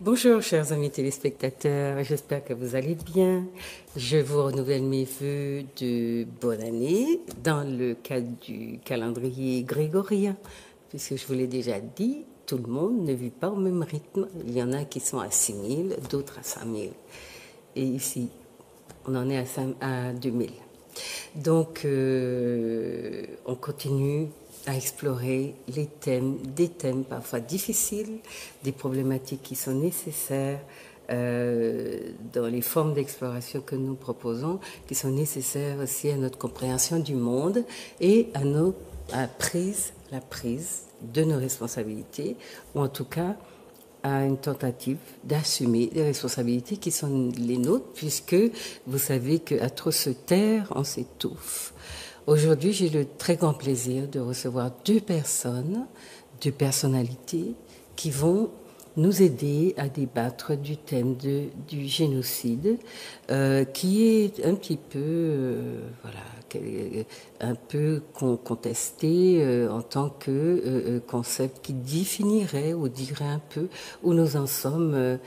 Bonjour chers amis téléspectateurs, j'espère que vous allez bien. Je vous renouvelle mes vœux de bonne année dans le cadre du calendrier grégorien, puisque je vous l'ai déjà dit, tout le monde ne vit pas au même rythme. Il y en a qui sont à 6 000, d'autres à 5 000. Et ici, on en est à 2 000. Donc, on continue à explorer des thèmes parfois difficiles, des problématiques qui sont nécessaires dans les formes d'exploration que nous proposons, qui sont nécessaires aussi à notre compréhension du monde et à la prise de nos responsabilités, ou en tout cas à une tentative d'assumer les responsabilités qui sont les nôtres, puisque vous savez qu'à trop se taire, on s'étouffe. Aujourd'hui, j'ai le très grand plaisir de recevoir deux personnalités qui vont nous aider à débattre du thème du génocide, qui est un petit peu, un peu contesté en tant que concept qui définirait ou dirait un peu où nous en sommes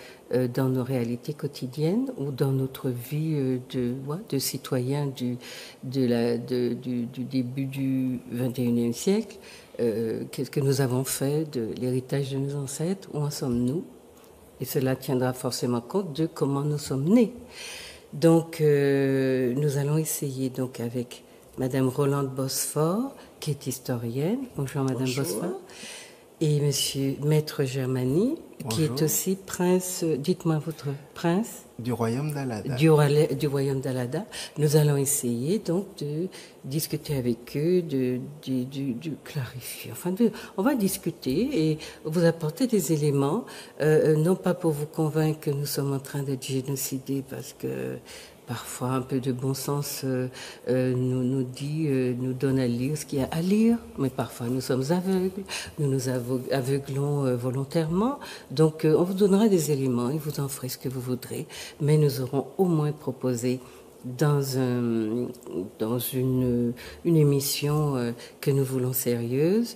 dans nos réalités quotidiennes ou dans notre vie de citoyens du début du XXIe siècle. Qu'est-ce que nous avons fait de l'héritage de nos ancêtres, où en sommes-nous? Et cela tiendra forcément compte de comment nous sommes nés. Donc, nous allons essayer donc avec Madame Rolande Bosfort, qui est historienne. Bonjour Madame Bosfort. Et Monsieur Maître Germani, qui est aussi prince, dites-moi votre prince. Du royaume d'Alada. Du royaume d'Alada. Nous allons essayer donc de discuter avec eux, de clarifier. Enfin, on va discuter et vous apporter des éléments, non pas pour vous convaincre que nous sommes en train d'être génocidés, parce que parfois un peu de bon sens nous donne à lire ce qu'il y a à lire, mais parfois nous sommes aveugles, nous nous aveuglons volontairement. Donc on vous donnera des éléments et vous en ferez ce que vous voudrez, mais nous aurons au moins proposé dans une émission que nous voulons sérieuse,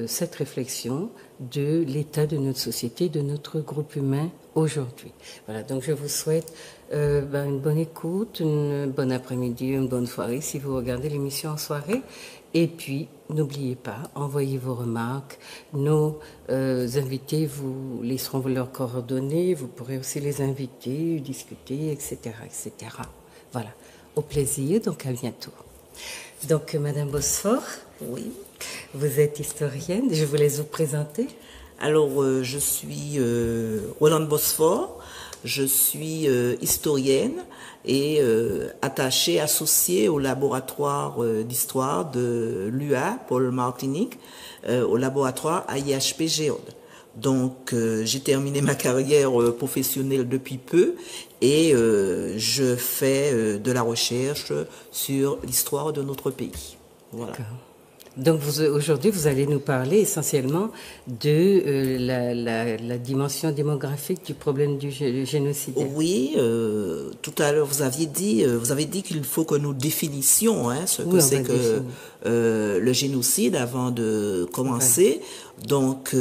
cette réflexion de l'état de notre société, de notre groupe humain aujourd'hui. Voilà, donc je vous souhaite une bonne écoute, une bonne après-midi, une bonne soirée si vous regardez l'émission en soirée. Et puis, n'oubliez pas, envoyez vos remarques. Nos invités vous laisseront leurs coordonnées. Vous pourrez aussi les inviter, discuter, etc., etc. Voilà, au plaisir, donc à bientôt. Donc, Madame Bosfort, oui, vous êtes historienne, je vous laisse vous présenter. Alors, je suis Rolande Bosfort, je suis historienne et attachée, associée au laboratoire d'histoire de l'UA, Paul Martinique, au laboratoire AIHP Géode. Donc, j'ai terminé ma carrière professionnelle depuis peu et je fais de la recherche sur l'histoire de notre pays. Voilà. Donc aujourd'hui, vous allez nous parler essentiellement de la dimension démographique du problème du génocide. Oui, tout à l'heure vous avez dit qu'il faut que nous définissions ce que c'est que le génocide avant de commencer. Ouais. Donc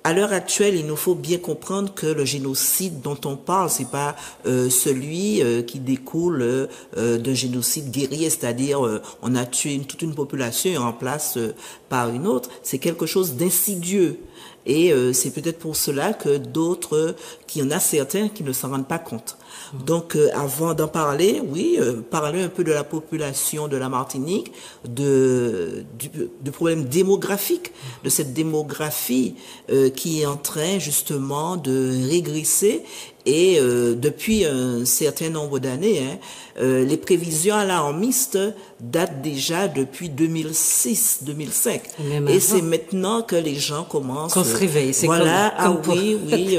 à l'heure actuelle, il nous faut bien comprendre que le génocide dont on parle, c'est pas celui qui découle d'un génocide guerrier, c'est-à-dire on a tué toute une population et on remplace par une autre. C'est quelque chose d'insidieux. Et c'est peut-être pour cela que qu'il y en a certains qui ne s'en rendent pas compte. Donc, avant d'en parler, oui, parler un peu de la population de la Martinique, du problème démographique, de cette démographie qui est en train justement de régresser. Et depuis un certain nombre d'années, les prévisions alarmistes datent déjà depuis 2006-2005. Et c'est maintenant que les gens commencent... Qu'on se réveille. C'est voilà, comme oui.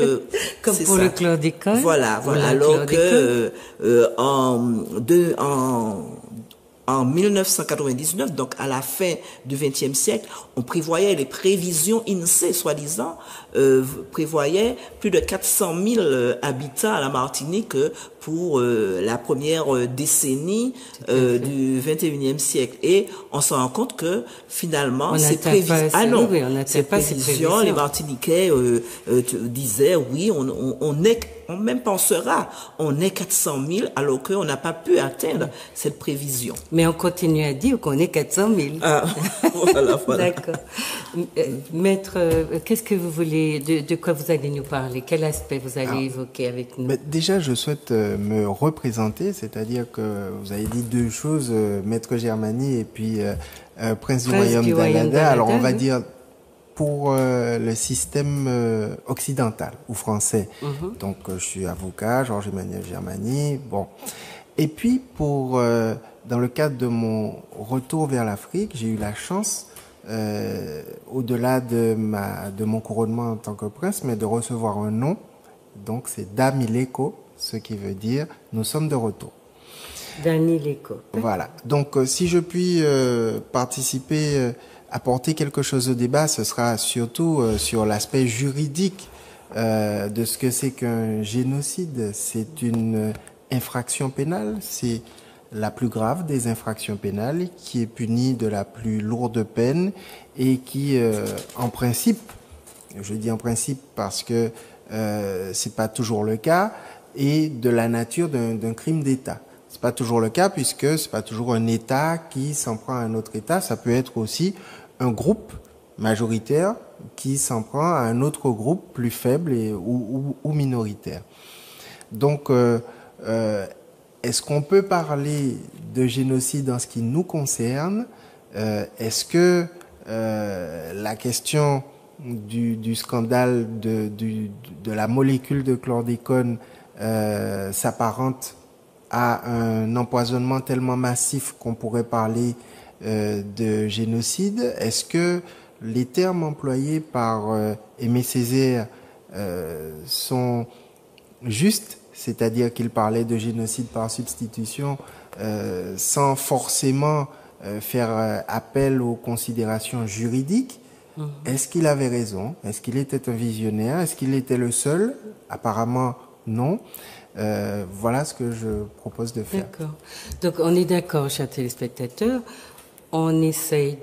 Comme pour le chlordécone. Voilà. Alors que en 1999, donc à la fin du XXe siècle, on prévoyait les prévisions INSEE, soi-disant, prévoyaient plus de 400 000 habitants à la Martinique pour la première décennie du XXIe siècle. Et on se rend compte que finalement, ces prévisions, les Martiniquais disaient oui, on même pensera, on est 400 000 alors qu'on n'a pas pu atteindre cette prévision. Mais on continue à dire qu'on est 400 000. Ah, voilà. D'accord. Maître, qu'est-ce que vous voulez, de quoi vous allez nous parler? Quel aspect vous allez évoquer avec nous? Déjà, je souhaite me représenter, c'est-à-dire que vous avez dit deux choses, Maître Germani et puis Prince du Royaume d'Alada. Alors, on va dire pour le système occidental ou français. Donc, je suis avocat, Georges-Emmanuel Germani. Bon. Et puis, dans le cadre de mon retour vers l'Afrique, j'ai eu la chance, au-delà de mon couronnement en tant que prince, mais de recevoir un nom. Donc, c'est Damileko, ce qui veut dire « nous sommes de retour ». Damileko. Voilà. Donc, si je puis participer, apporter quelque chose au débat, ce sera surtout sur l'aspect juridique de ce que c'est qu'un génocide. C'est une infraction pénale, c'est la plus grave des infractions pénales qui est punie de la plus lourde peine et qui, en principe, je dis en principe parce que c'est pas toujours le cas, est de la nature d'un crime d'État. C'est pas toujours le cas puisque c'est pas toujours un État qui s'en prend à un autre État. Ça peut être aussi un groupe majoritaire qui s'en prend à un autre groupe plus faible ou minoritaire. Donc, est-ce qu'on peut parler de génocide en ce qui nous concerne? Est-ce que la question du scandale de la molécule de chlordécone s'apparente à un empoisonnement tellement massif qu'on pourrait parler de génocide? Est-ce que les termes employés par Aimé Césaire sont justes, c'est-à-dire qu'il parlait de génocide par substitution sans forcément faire appel aux considérations juridiques? Est-ce qu'il avait raison? Est-ce qu'il était un visionnaire? Est-ce qu'il était le seul? Apparemment, non. Voilà ce que je propose de faire. D'accord. Donc, on est d'accord, chers téléspectateurs. On essaye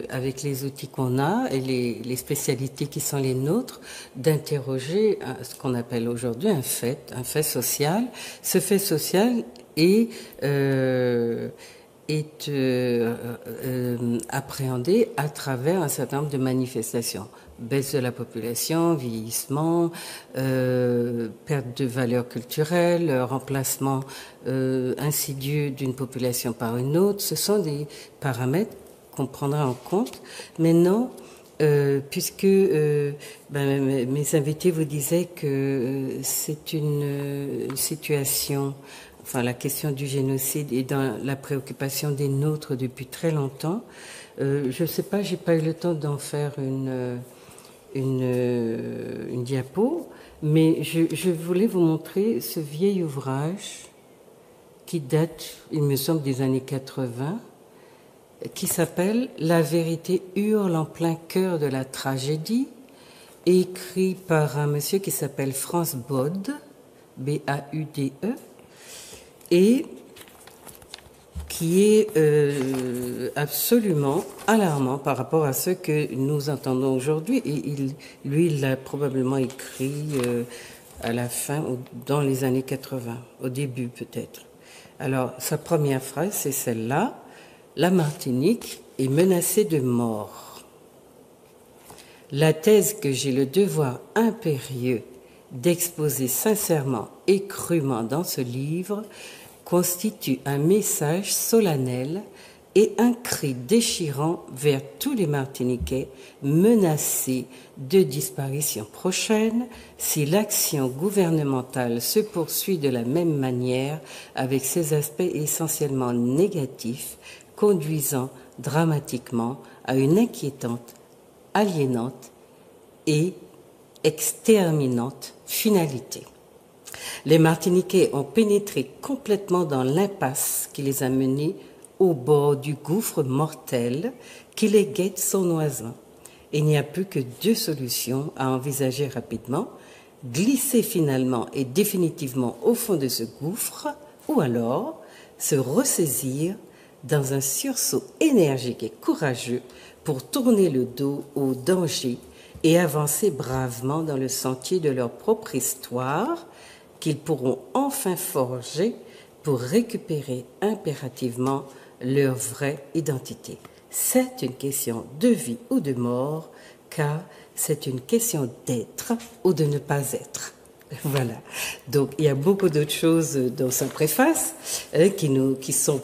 avec les outils qu'on a et les spécialités qui sont les nôtres, d'interroger ce qu'on appelle aujourd'hui un fait social. Ce fait social est appréhendé à travers un certain nombre de manifestations. Baisse de la population, vieillissement, perte de valeurs culturelles, remplacement insidieux d'une population par une autre. Ce sont des paramètres qu'on prendra en compte. Maintenant, puisque mes invités vous disaient que c'est une situation, enfin la question du génocide est dans la préoccupation des nôtres depuis très longtemps. Je ne sais pas, j'ai pas eu le temps d'en faire une diapo, mais je voulais vous montrer ce vieil ouvrage qui date, il me semble, des années 80, qui s'appelle « La vérité hurle en plein cœur de la tragédie », écrit par un monsieur qui s'appelle Franz Baude, B-A-U-D-E, et qui est absolument alarmant par rapport à ce que nous entendons aujourd'hui. Et il l'a probablement écrit à la fin, ou dans les années 80, au début peut-être. Alors, sa première phrase, c'est celle-là. « La Martinique est menacée de mort. La thèse que j'ai le devoir impérieux d'exposer sincèrement et crûment dans ce livre constitue un message solennel et un cri déchirant vers tous les Martiniquais menacés de disparition prochaine si l'action gouvernementale se poursuit de la même manière avec ses aspects essentiellement négatifs, conduisant dramatiquement à une inquiétante, aliénante et exterminante finalité. Les Martiniquais ont pénétré complètement dans l'impasse qui les a menés au bord du gouffre mortel qui les guette sournoisement. Il n'y a plus que 2 solutions à envisager rapidement: glisser finalement et définitivement au fond de ce gouffre, ou alors se ressaisir dans un sursaut énergique et courageux pour tourner le dos au danger et avancer bravement dans le sentier de leur propre histoire qu'ils pourront enfin forger pour récupérer impérativement leur vraie identité. C'est une question de vie ou de mort, car c'est une question d'être ou de ne pas être. Voilà. Donc, il y a beaucoup d'autres choses dans sa préface qui sont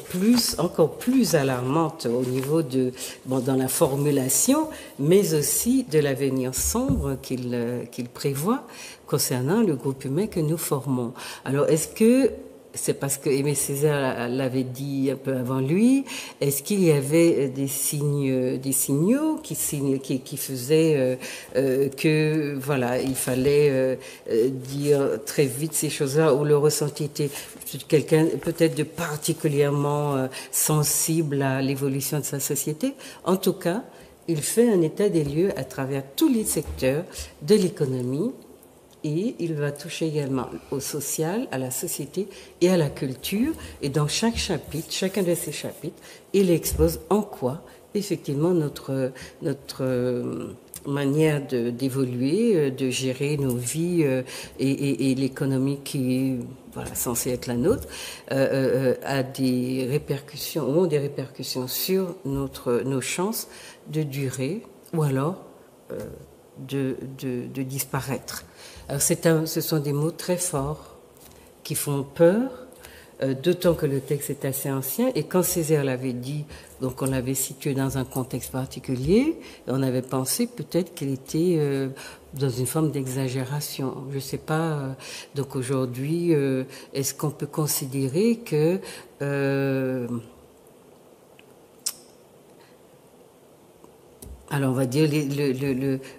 encore plus alarmantes au niveau dans la formulation, mais aussi de l'avenir sombre qu'il prévoit concernant le groupe humain que nous formons. Alors, est-ce que c'est parce que Aimé Césaire l'avait dit un peu avant lui? Est-ce qu'il y avait des signaux qui faisaient que voilà, il fallait dire très vite ces choses-là, ou le ressenti était quelqu'un peut-être de particulièrement sensible à l'évolution de sa société? En tout cas, il fait un état des lieux à travers tous les secteurs de l'économie. Et il va toucher également au social, à la société et à la culture. Et dans chaque chapitre, chacun de ces chapitres, il expose en quoi, effectivement, notre manière d'évoluer, de gérer nos vies et l'économie qui est censée être la nôtre, a des répercussions sur nos chances de durer ou alors de disparaître. Alors ce sont des mots très forts qui font peur, d'autant que le texte est assez ancien. Et quand Césaire l'avait dit, donc on l'avait situé dans un contexte particulier, et on avait pensé peut-être qu'il était dans une forme d'exagération. Je ne sais pas. Donc aujourd'hui, est-ce qu'on peut considérer que alors on va dire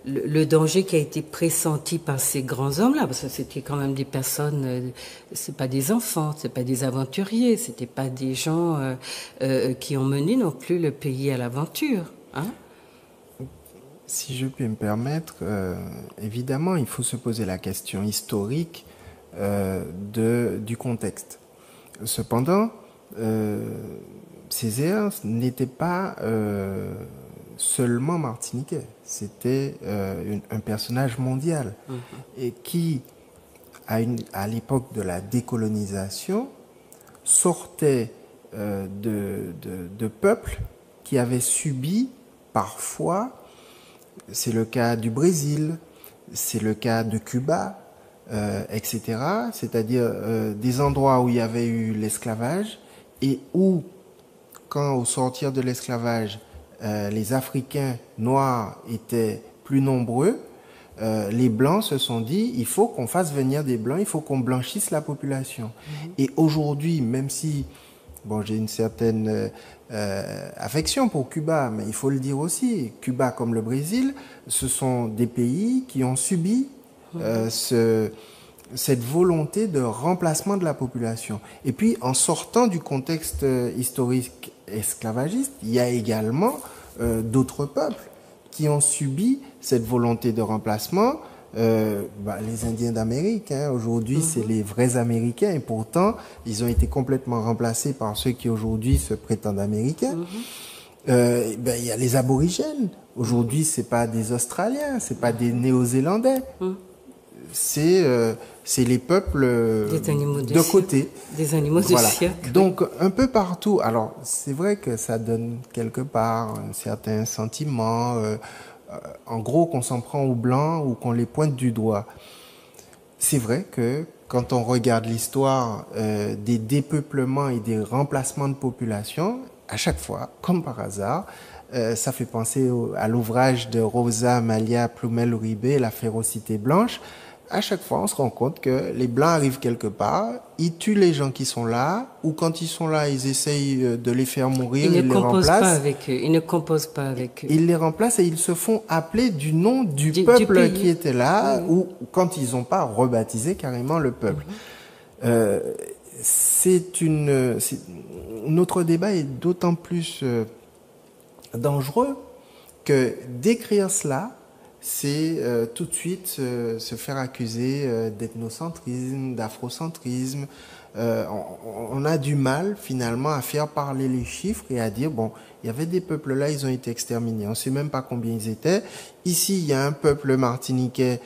le danger qui a été pressenti par ces grands hommes-là, parce que c'était quand même des personnes, c'est pas des enfants, c'est pas des aventuriers, c'était pas des gens qui ont mené non plus le pays à l'aventure, hein? Si je puis me permettre, évidemment, il faut se poser la question historique du contexte. Cependant, Césaire n'était pas seulement martiniquais, c'était un personnage mondial et qui, à l'époque de la décolonisation, sortait de peuples qui avaient subi parfois, c'est le cas du Brésil, c'est le cas de Cuba, etc., c'est-à-dire des endroits où il y avait eu l'esclavage et où, quand au sortir de l'esclavage, les Africains noirs étaient plus nombreux, les Blancs se sont dit, il faut qu'on fasse venir des Blancs, il faut qu'on blanchisse la population. Et aujourd'hui, même si j'ai une certaine affection pour Cuba, mais il faut le dire aussi, Cuba comme le Brésil, ce sont des pays qui ont subi cette volonté de remplacement de la population. Et puis, en sortant du contexte historique esclavagiste, il y a également d'autres peuples qui ont subi cette volonté de remplacement. Les Indiens d'Amérique, aujourd'hui, c'est les vrais Américains, et pourtant, ils ont été complètement remplacés par ceux qui aujourd'hui se prétendent Américains. Il y a les Aborigènes. Aujourd'hui, c'est pas des Australiens, c'est pas des Néo-Zélandais. C'est les peuples de côté. Des animaux de siècle. Donc, un peu partout. Alors, c'est vrai que ça donne quelque part un certain sentiment, en gros, qu'on s'en prend aux Blancs ou qu'on les pointe du doigt. C'est vrai que quand on regarde l'histoire des dépeuplements et des remplacements de population, à chaque fois, comme par hasard, ça fait penser à l'ouvrage de Rosa Amalia Plumel-Uribe, La férocité blanche. À chaque fois, on se rend compte que les Blancs arrivent quelque part, ils tuent les gens qui sont là, ou quand ils sont là, ils essayent de les faire mourir, ils les remplacent. Ils ne composent pas avec eux. Ils les remplacent et ils se font appeler du nom du peuple qui était là, ou quand ils n'ont pas rebaptisé carrément le peuple. notre débat est d'autant plus dangereux que d'écrire cela, c'est tout de suite se faire accuser d'ethnocentrisme, d'afrocentrisme. On a du mal finalement à faire parler les chiffres et à dire, bon, il y avait des peuples là, ils ont été exterminés. On ne sait même pas combien ils étaient. Ici, il y a un peuple martiniquais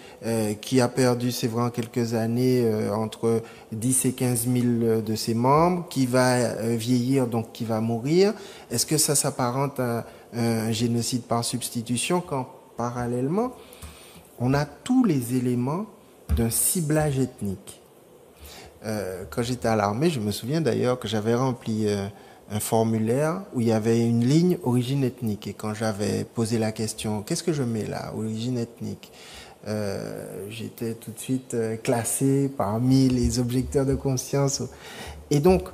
qui a perdu, c'est vrai, en quelques années, entre 10 et 15 000 de ses membres, qui va vieillir, donc qui va mourir. Est-ce que ça s'apparente à un génocide par substitution quand, parallèlement, on a tous les éléments d'un ciblage ethnique? Quand j'étais à l'armée, je me souviens d'ailleurs que j'avais rempli un formulaire où il y avait une ligne origine ethnique. Et quand j'avais posé la question, qu'est-ce que je mets là, origine ethnique, j'étais tout de suite classé parmi les objecteurs de conscience. Et donc,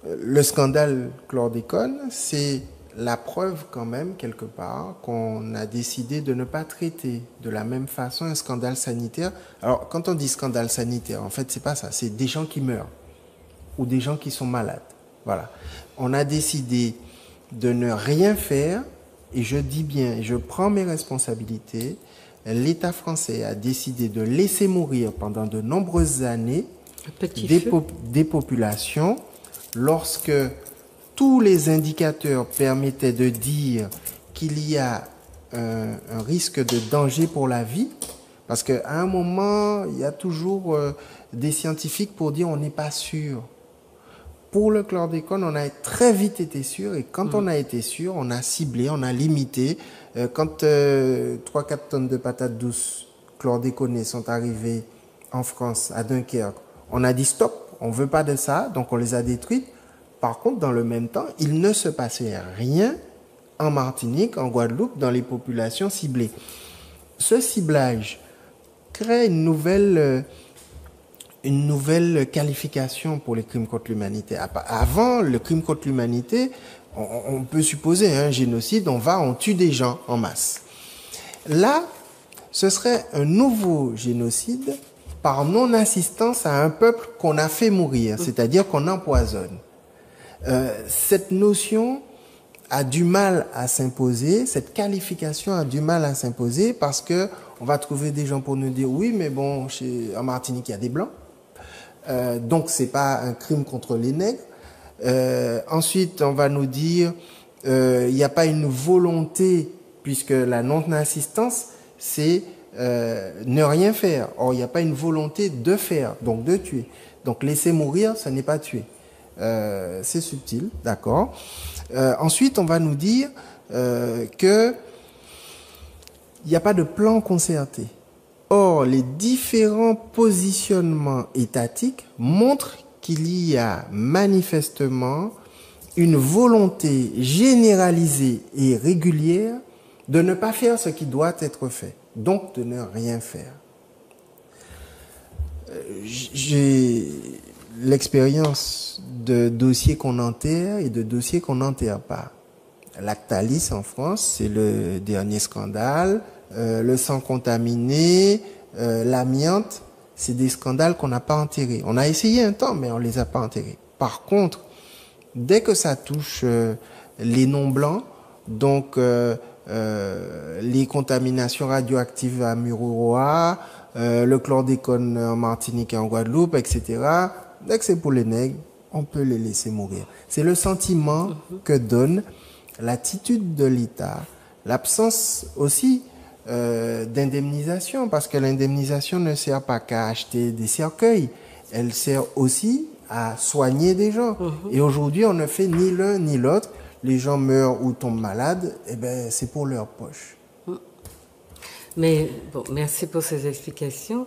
le scandale chlordécone, c'est la preuve quand même, quelque part, qu'on a décidé de ne pas traiter de la même façon un scandale sanitaire. Alors, quand on dit scandale sanitaire, en fait, c'est pas ça. C'est des gens qui meurent ou des gens qui sont malades. Voilà. On a décidé de ne rien faire, et je dis bien, je prends mes responsabilités. L'État français a décidé de laisser mourir pendant de nombreuses années des populations lorsque tous les indicateurs permettaient de dire qu'il y a un risque de danger pour la vie, parce qu'à un moment, il y a toujours des scientifiques pour dire on n'est pas sûr. Pour le chlordécone, on a très vite été sûr, et quand on a été sûr, on a ciblé, on a limité. Quand 3-4 tonnes de patates douces chlordéconées sont arrivées en France, à Dunkerque, on a dit stop, on ne veut pas de ça, donc on les a détruites. Par contre, dans le même temps, il ne se passait rien en Martinique, en Guadeloupe, dans les populations ciblées. Ce ciblage crée une nouvelle qualification pour les crimes contre l'humanité. Avant, le crime contre l'humanité, on peut supposer un génocide, on tue des gens en masse. Là, ce serait un nouveau génocide par non-assistance à un peuple qu'on a fait mourir, c'est-à-dire qu'on empoisonne. Cette notion a du mal à s'imposer, cette qualification a du mal à s'imposer parce que on va trouver des gens pour nous dire oui, mais bon, en Martinique il y a des blancs, donc c'est pas un crime contre les nègres. Ensuite, on va nous dire il n'y a pas une volonté, puisque la non-assistance c'est ne rien faire. Or, il n'y a pas une volonté de faire, donc de tuer. Donc laisser mourir, ce n'est pas tuer. C'est subtil, d'accord. Ensuite, on va nous dire que il n'y a pas de plan concerté. Or, les différents positionnements étatiques montrent qu'il y a manifestement une volonté généralisée et régulière de ne pas faire ce qui doit être fait, donc de ne rien faire. J'ai l'expérience de dossiers qu'on enterre et de dossiers qu'on n'enterre pas. Lactalis en France, c'est le dernier scandale. Le sang contaminé, l'amiante, c'est des scandales qu'on n'a pas enterrés. On a essayé un temps, mais on les a pas enterrés. Par contre, dès que ça touche les non-blancs, donc les contaminations radioactives à Mururoa, le chlordécone en Martinique et en Guadeloupe, etc., dès que c'est pour les nègres, on peut les laisser mourir. C'est le sentiment que donne l'attitude de l'État, l'absence aussi d'indemnisation, parce que l'indemnisation ne sert pas qu'à acheter des cercueils, elle sert aussi à soigner des gens. Et aujourd'hui, on ne fait ni l'un ni l'autre. Les gens meurent ou tombent malades, eh ben, c'est pour leur poche. Mais bon, merci pour ces explications.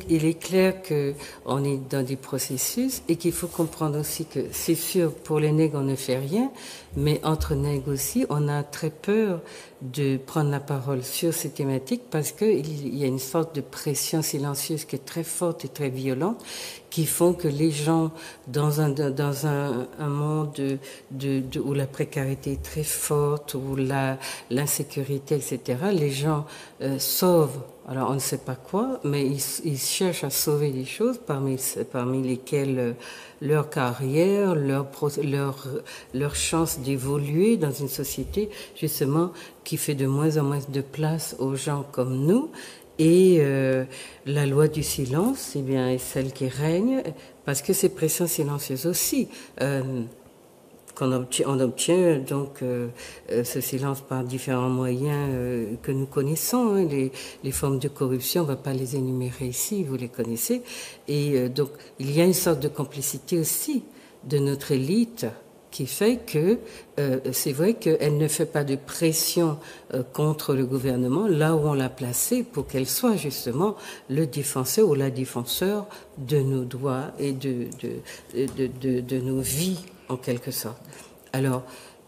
Il est clair qu'on est dans des processus et qu'il faut comprendre aussi que c'est sûr, pour les nègres, on ne fait rien, mais entre nègres aussi, on a très peur de prendre la parole sur ces thématiques parce qu'il y a une sorte de pression silencieuse qui est très forte et très violente qui font que les gens, dans un monde où la précarité est très forte, où l'insécurité, etc., les gens sauvent, alors on ne sait pas quoi, mais ils cherchent à sauver des choses parmi lesquelles leur carrière, leur chance d'évoluer dans une société justement qui fait de moins en moins de place aux gens comme nous. Et la loi du silence, eh bien, est celle qui règne, parce que ces pressions silencieuses aussi. On obtient donc ce silence par différents moyens que nous connaissons. Hein. Les formes de corruption, on ne va pas les énumérer ici, vous les connaissez. Et donc, il y a une sorte de complicité aussi de notre élite qui fait que c'est vrai qu'elle ne fait pas de pression contre le gouvernement là où on l'a placée pour qu'elle soit justement le défenseur ou la défenseur de nos droits et de nos vies en quelque sorte. Alors,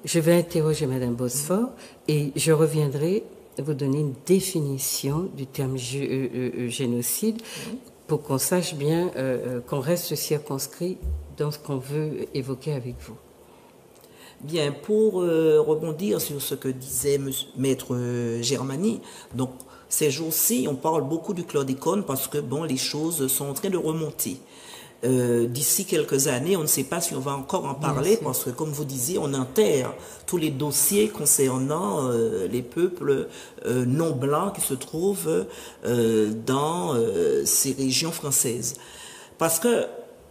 je vais interroger Madame Bosfort et je reviendrai vous donner une définition du terme génocide pour qu'on sache bien qu'on reste circonscrit dans ce qu'on veut évoquer avec vous. Bien, pour rebondir sur ce que disait Maître Germani, donc ces jours-ci, on parle beaucoup du chlordécone parce que bon, les choses sont en train de remonter. D'ici quelques années, on ne sait pas si on va encore en parler parce que, comme vous disiez, on enterre tous les dossiers concernant les peuples non blancs qui se trouvent dans ces régions françaises. Parce que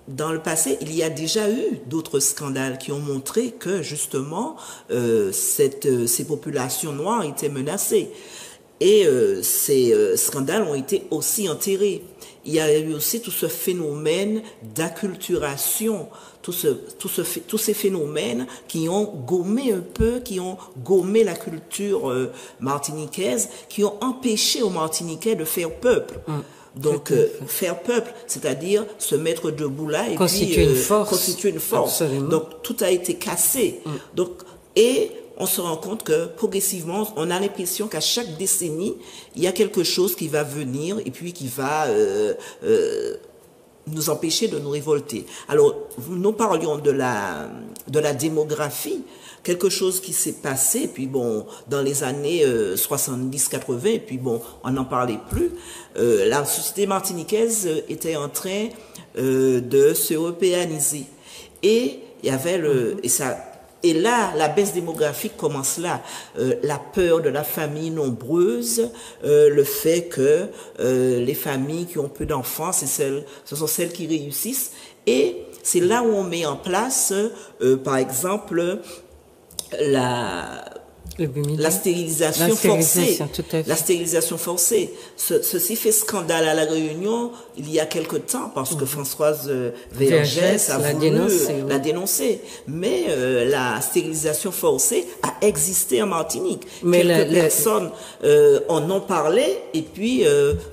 dans le passé, il y a déjà eu d'autres scandales qui ont montré que, justement, ces populations noires étaient menacées. Et ces scandales ont été aussi enterrés. Il y a eu aussi tout ce phénomène d'acculturation, tous ces phénomènes qui ont gommé un peu, qui ont gommé la culture martiniquaise, qui ont empêché aux Martiniquais de faire peuple. Donc, faire peuple, c'est-à-dire se mettre debout là et constituer une force. Constituer une force. Absolument. Donc, tout a été cassé. Donc, et on se rend compte que progressivement, on a l'impression qu'à chaque décennie, il y a quelque chose qui va venir et puis qui va nous empêcher de nous révolter. Alors, nous parlions de la démographie, quelque chose qui s'est passé, puis bon, dans les années 70-80, et puis bon, on n'en parlait plus. La société martiniquaise était en train de se européaniser. Et il y avait et là, la baisse démographique commence là. La peur de la famille nombreuse, le fait que les familles qui ont peu d'enfants, ce sont celles qui réussissent. Et c'est là où on met en place, par exemple, la stérilisation forcée. La stérilisation forcée. Ceci fait scandale à La Réunion il y a quelque temps parce que Françoise Vergès a voulu la dénoncer. Mais la stérilisation forcée a existé en Martinique. Mais quelques personnes en ont parlé et puis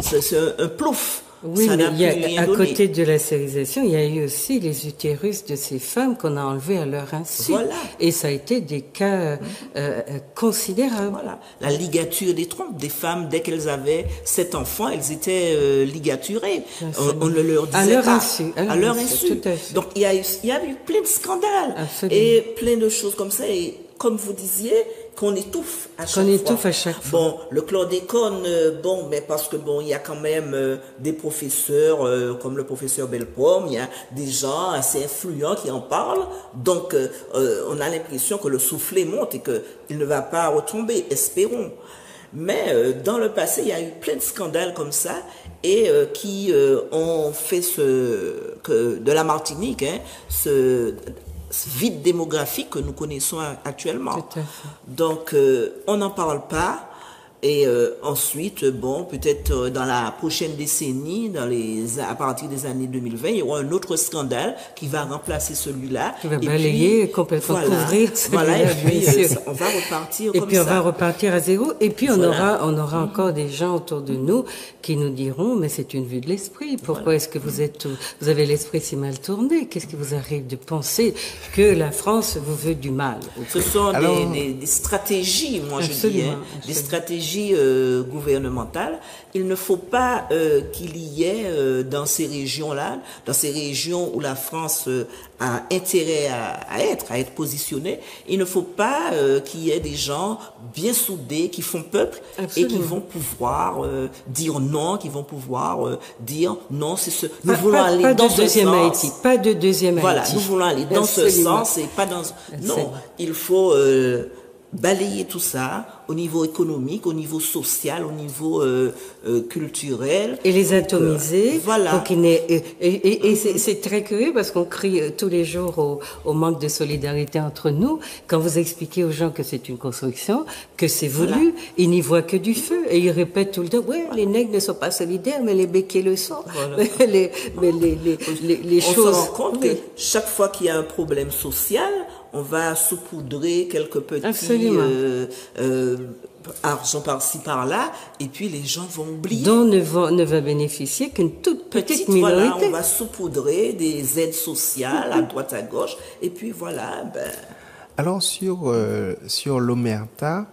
c'est un plouf. Oui, mais à côté de la stérilisation, il y a eu aussi les utérus de ces femmes qu'on a enlevés à leur insu. Voilà. Et ça a été des cas considérables. Voilà. La ligature des trompes des femmes, dès qu'elles avaient 7 enfants, elles étaient ligaturées. On ne leur disait pas. À leur insu. Donc il y a eu plein de scandales. Absolument. Et plein de choses comme ça. Et comme vous disiez, qu'on étouffe à chaque fois. Bon, le chlordécone, bon, mais parce que bon, il y a quand même des professeurs comme le professeur Bellepomme, il y a des gens assez influents qui en parlent, donc on a l'impression que le soufflet monte et qu'il ne va pas retomber, espérons. Mais dans le passé, il y a eu plein de scandales comme ça et qui ont fait de la Martinique, ce vide démographique que nous connaissons actuellement. Donc, on n'en parle pas. Et ensuite, bon, peut-être dans la prochaine décennie, à partir des années 2020, il y aura un autre scandale qui va remplacer celui-là. Qui va balayer, complètement couvrir celui-là. Voilà, et puis on va repartir comme ça. Et puis on va repartir à zéro. Et puis on aura encore des gens autour de nous qui nous diront, mais c'est une vue de l'esprit. Pourquoi est-ce que vous avez l'esprit si mal tourné? Qu'est-ce qui vous arrive de penser que la France vous veut du mal? Ce sont des stratégies, moi je dis, des stratégies stratégie gouvernementale, il ne faut pas qu'il y ait dans ces régions-là, dans ces régions où la France a intérêt à être positionnée, il ne faut pas qu'il y ait des gens bien soudés qui font peuple. Absolument. Et qui vont pouvoir dire non, qui vont pouvoir dire non, c'est ce. Nous voulons aller dans ce sens. Haïti, pas de deuxième Haïti. Voilà, nous voulons aller dans ce sens et pas dans. Non, il faut balayer tout ça au niveau économique, au niveau social, au niveau culturel. Et les atomiser. Voilà. Pour et c'est très curieux parce qu'on crie tous les jours au manque de solidarité entre nous. Quand vous expliquez aux gens que c'est une construction, que c'est voulu, voilà. Ils n'y voient que du feu. Et ils répètent tout le temps, ouais, les nègres ne sont pas solidaires, mais les béquets le sont. Voilà. les on choses. On se rend compte que chaque fois qu'il y a un problème social, on va saupoudrer quelques petits argent par-ci par-là, et puis les gens vont oublier. Dont ne va bénéficier qu'une toute petite minorité. Voilà, on va saupoudrer des aides sociales à droite à gauche, et puis voilà. Alors sur l'omerta,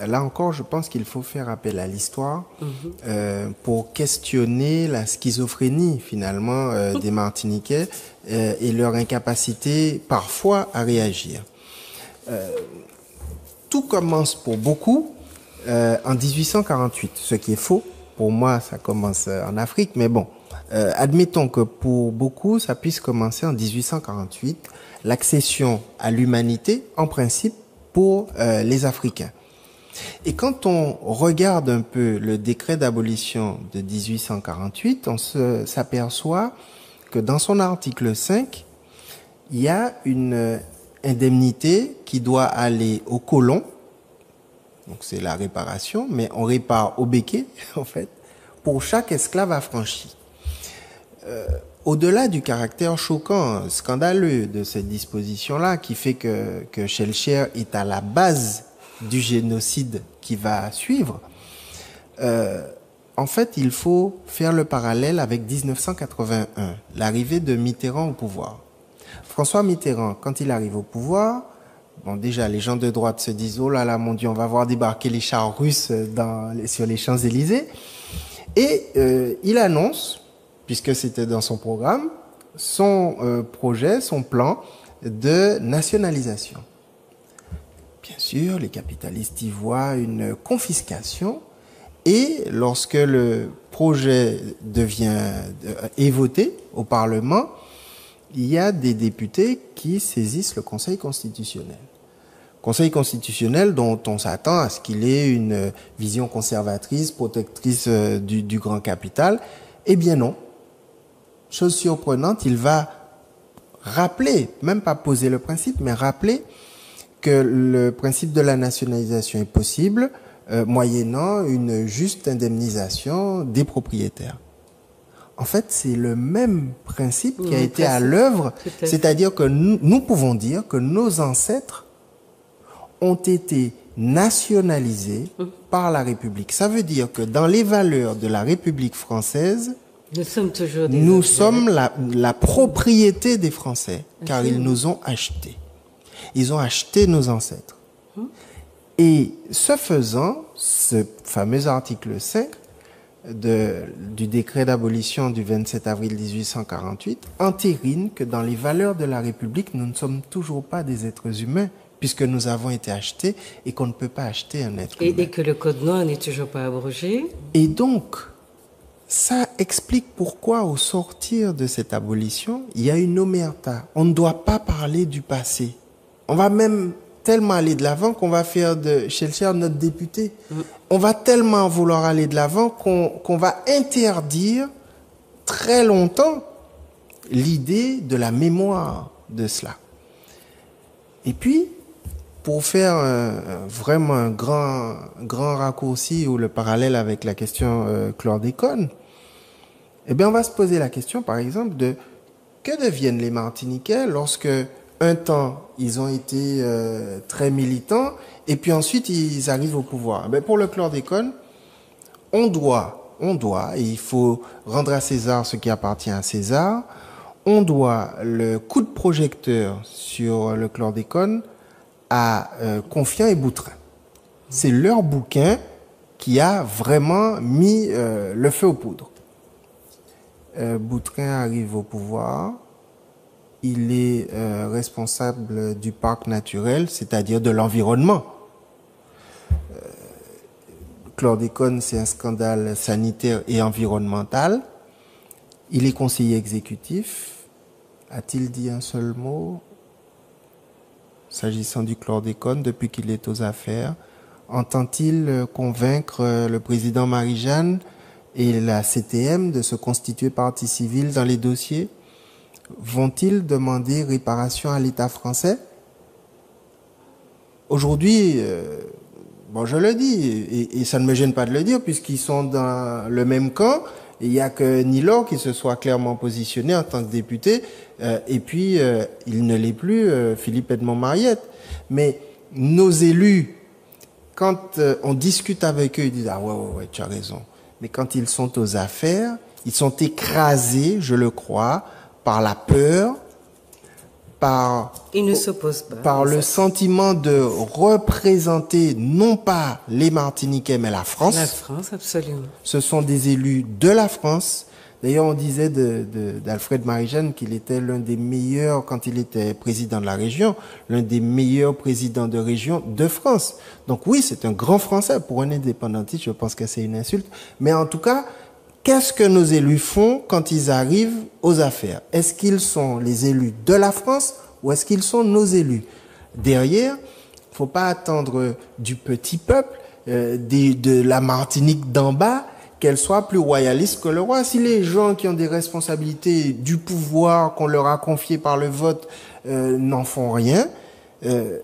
là encore, je pense qu'il faut faire appel à l'histoire pour questionner la schizophrénie finalement des Martiniquais et leur incapacité parfois à réagir. Tout commence pour beaucoup en 1848, ce qui est faux. Pour moi, ça commence en Afrique, mais bon, admettons que pour beaucoup, ça puisse commencer en 1848, l'accession à l'humanité, en principe, pour les Africains. Et quand on regarde un peu le décret d'abolition de 1848, on s'aperçoit que dans son article 5, il y a une indemnité qui doit aller aux colons, donc c'est la réparation, mais on répare au béquet, en fait, pour chaque esclave affranchi. Au-delà du caractère choquant, scandaleux de cette disposition-là, qui fait que Schellcher est à la base du génocide qui va suivre, en fait, il faut faire le parallèle avec 1981, l'arrivée de Mitterrand au pouvoir. François Mitterrand, quand il arrive au pouvoir, bon, déjà, les gens de droite se disent « Oh là là, mon Dieu, on va voir débarquer les chars russes sur les Champs-Élysées ». Et il annonce, puisque c'était dans son programme, son projet, son plan de nationalisation. Bien sûr, les capitalistes y voient une confiscation et lorsque le projet est voté au Parlement, il y a des députés qui saisissent le Conseil constitutionnel. Conseil constitutionnel dont on s'attend à ce qu'il ait une vision conservatrice, protectrice du grand capital. Eh bien non. Chose surprenante, il va rappeler, même pas poser le principe, mais rappeler que le principe de la nationalisation est possible moyennant une juste indemnisation des propriétaires. En fait, c'est le même principe qui a été à l'œuvre, c'est-à-dire que nous pouvons dire que nos ancêtres ont été nationalisés par la République. Ça veut dire que dans les valeurs de la République française, nous sommes la propriété des Français, car ils nous ont achetés. Ils ont acheté nos ancêtres. Et ce faisant, ce fameux article 5 du décret d'abolition du 27 avril 1848 entérine que dans les valeurs de la République, nous ne sommes toujours pas des êtres humains, puisque nous avons été achetés et qu'on ne peut pas acheter un être humain. Et que le Code noir n'est toujours pas abrogé. Et donc, ça explique pourquoi, au sortir de cette abolition, il y a une omerta. On ne doit pas parler du passé. On va même tellement aller de l'avant qu'on va faire de Schellcher notre député. On va tellement vouloir aller de l'avant qu'on va interdire très longtemps l'idée de la mémoire de cela. Et puis, pour faire vraiment un grand raccourci ou le parallèle avec la question chlordécone, eh bien, on va se poser la question, par exemple, de que deviennent les Martiniquais lorsque un temps, ils ont été très militants, et puis ensuite, ils arrivent au pouvoir. Ben, pour le chlordécone, on doit, et il faut rendre à César ce qui appartient à César, on doit le coup de projecteur sur le chlordécone à Confiant et Boutrin. C'est leur bouquin qui a vraiment mis le feu aux poudres. Boutrin arrive au pouvoir. Il est responsable du parc naturel, c'est-à-dire de l'environnement. Chlordécone, c'est un scandale sanitaire et environnemental. Il est conseiller exécutif. A-t-il dit un seul mot s'agissant du chlordécone depuis qu'il est aux affaires? Entend-il convaincre le président Marie-Jeanne et la CTM de se constituer partie civile dans les dossiers? Vont-ils demander réparation à l'État français? Aujourd'hui, bon, je le dis, et ça ne me gêne pas de le dire, puisqu'ils sont dans le même camp. Il n'y a que Nilor qui se soit clairement positionné en tant que député, et puis il ne l'est plus, Philippe Edmond Mariette. Mais nos élus, quand on discute avec eux, ils disent « Ah ouais, tu as raison ». Mais quand ils sont aux affaires, ils sont écrasés, je le crois, par la peur, ils ne s'opposent pas, par le sentiment de représenter non pas les Martiniquais, mais la France. La France, absolument. Ce sont des élus de la France. D'ailleurs, on disait d'Alfred Marie-Jeanne qu'il était l'un des meilleurs, quand il était président de la région, l'un des meilleurs présidents de région de France. Donc oui, c'est un grand Français. Pour un indépendantiste, je pense que c'est une insulte. Mais en tout cas, qu'est-ce que nos élus font quand ils arrivent aux affaires? Est-ce qu'ils sont les élus de la France ou est-ce qu'ils sont nos élus? Derrière, il ne faut pas attendre du petit peuple, de la Martinique d'en bas, qu'elle soit plus royaliste que le roi. Si les gens qui ont des responsabilités du pouvoir qu'on leur a confié par le vote n'en font rien,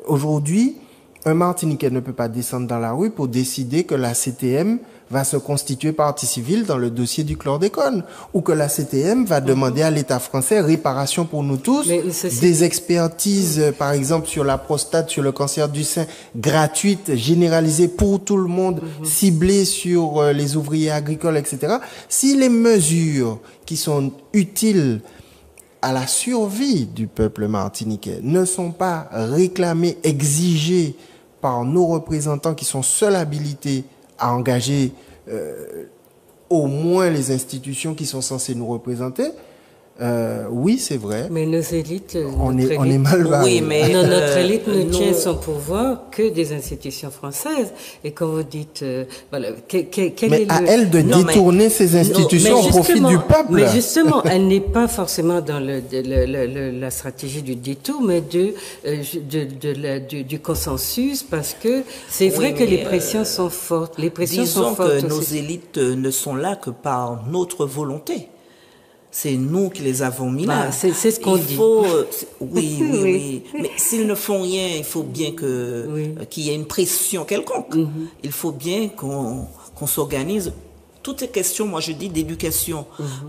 aujourd'hui, un Martiniquais ne peut pas descendre dans la rue pour décider que la CTM va se constituer partie civile dans le dossier du chlordécone, ou que la CTM va demander à l'État français réparation pour nous tous, des expertises, par exemple, sur la prostate, sur le cancer du sein, gratuites, généralisées pour tout le monde, ciblées sur les ouvriers agricoles, etc. Si les mesures qui sont utiles à la survie du peuple martiniquais ne sont pas réclamées, exigées par nos représentants qui sont seuls habilités à engager au moins les institutions qui sont censées nous représenter, oui, c'est vrai. Mais nos élites... On est mal barrés. Oui, mais notre élite ne tient son pouvoir que des institutions françaises. Et quand vous dites... voilà, mais à elle de détourner ces institutions au profit du peuple. Mais justement, elle n'est pas forcément dans la stratégie du détour, mais du consensus, parce que c'est vrai que les pressions sont fortes. Les pressions sont fortes que nos élites ne sont là que par notre volonté. C'est nous qui les avons mis là. C'est ce qu'on dit. Oui. Mais s'ils ne font rien, il faut bien qu'il y ait une pression quelconque. Il faut bien qu'on s'organise. Toutes ces questions, moi je dis d'éducation.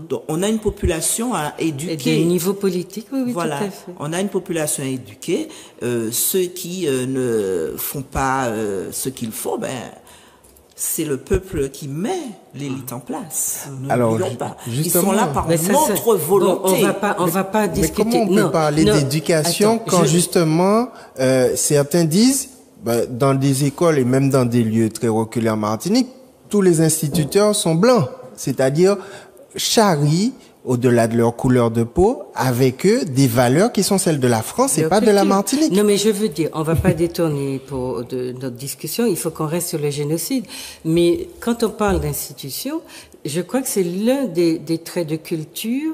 Donc on a une population à éduquer. Et des niveaux politiques, oui, voilà. Tout à fait. On a une population à éduquer. Ceux qui ne font pas ce qu'il faut, c'est le peuple qui met l'élite en place. Alors, pas. Justement, ils sont là par notre volonté. Bon, on va pas discuter. Mais comment on peut parler d'éducation quand justement certains disent, dans des écoles et même dans des lieux très reculés en Martinique, tous les instituteurs sont blancs, c'est-à-dire charrient, au-delà de leur couleur de peau, avec eux, des valeurs qui sont celles de la France et pas de la Martinique. Non, mais je veux dire, on va pas détourner notre discussion, il faut qu'on reste sur le génocide. Mais quand on parle d'institutions, je crois que c'est l'un des traits de culture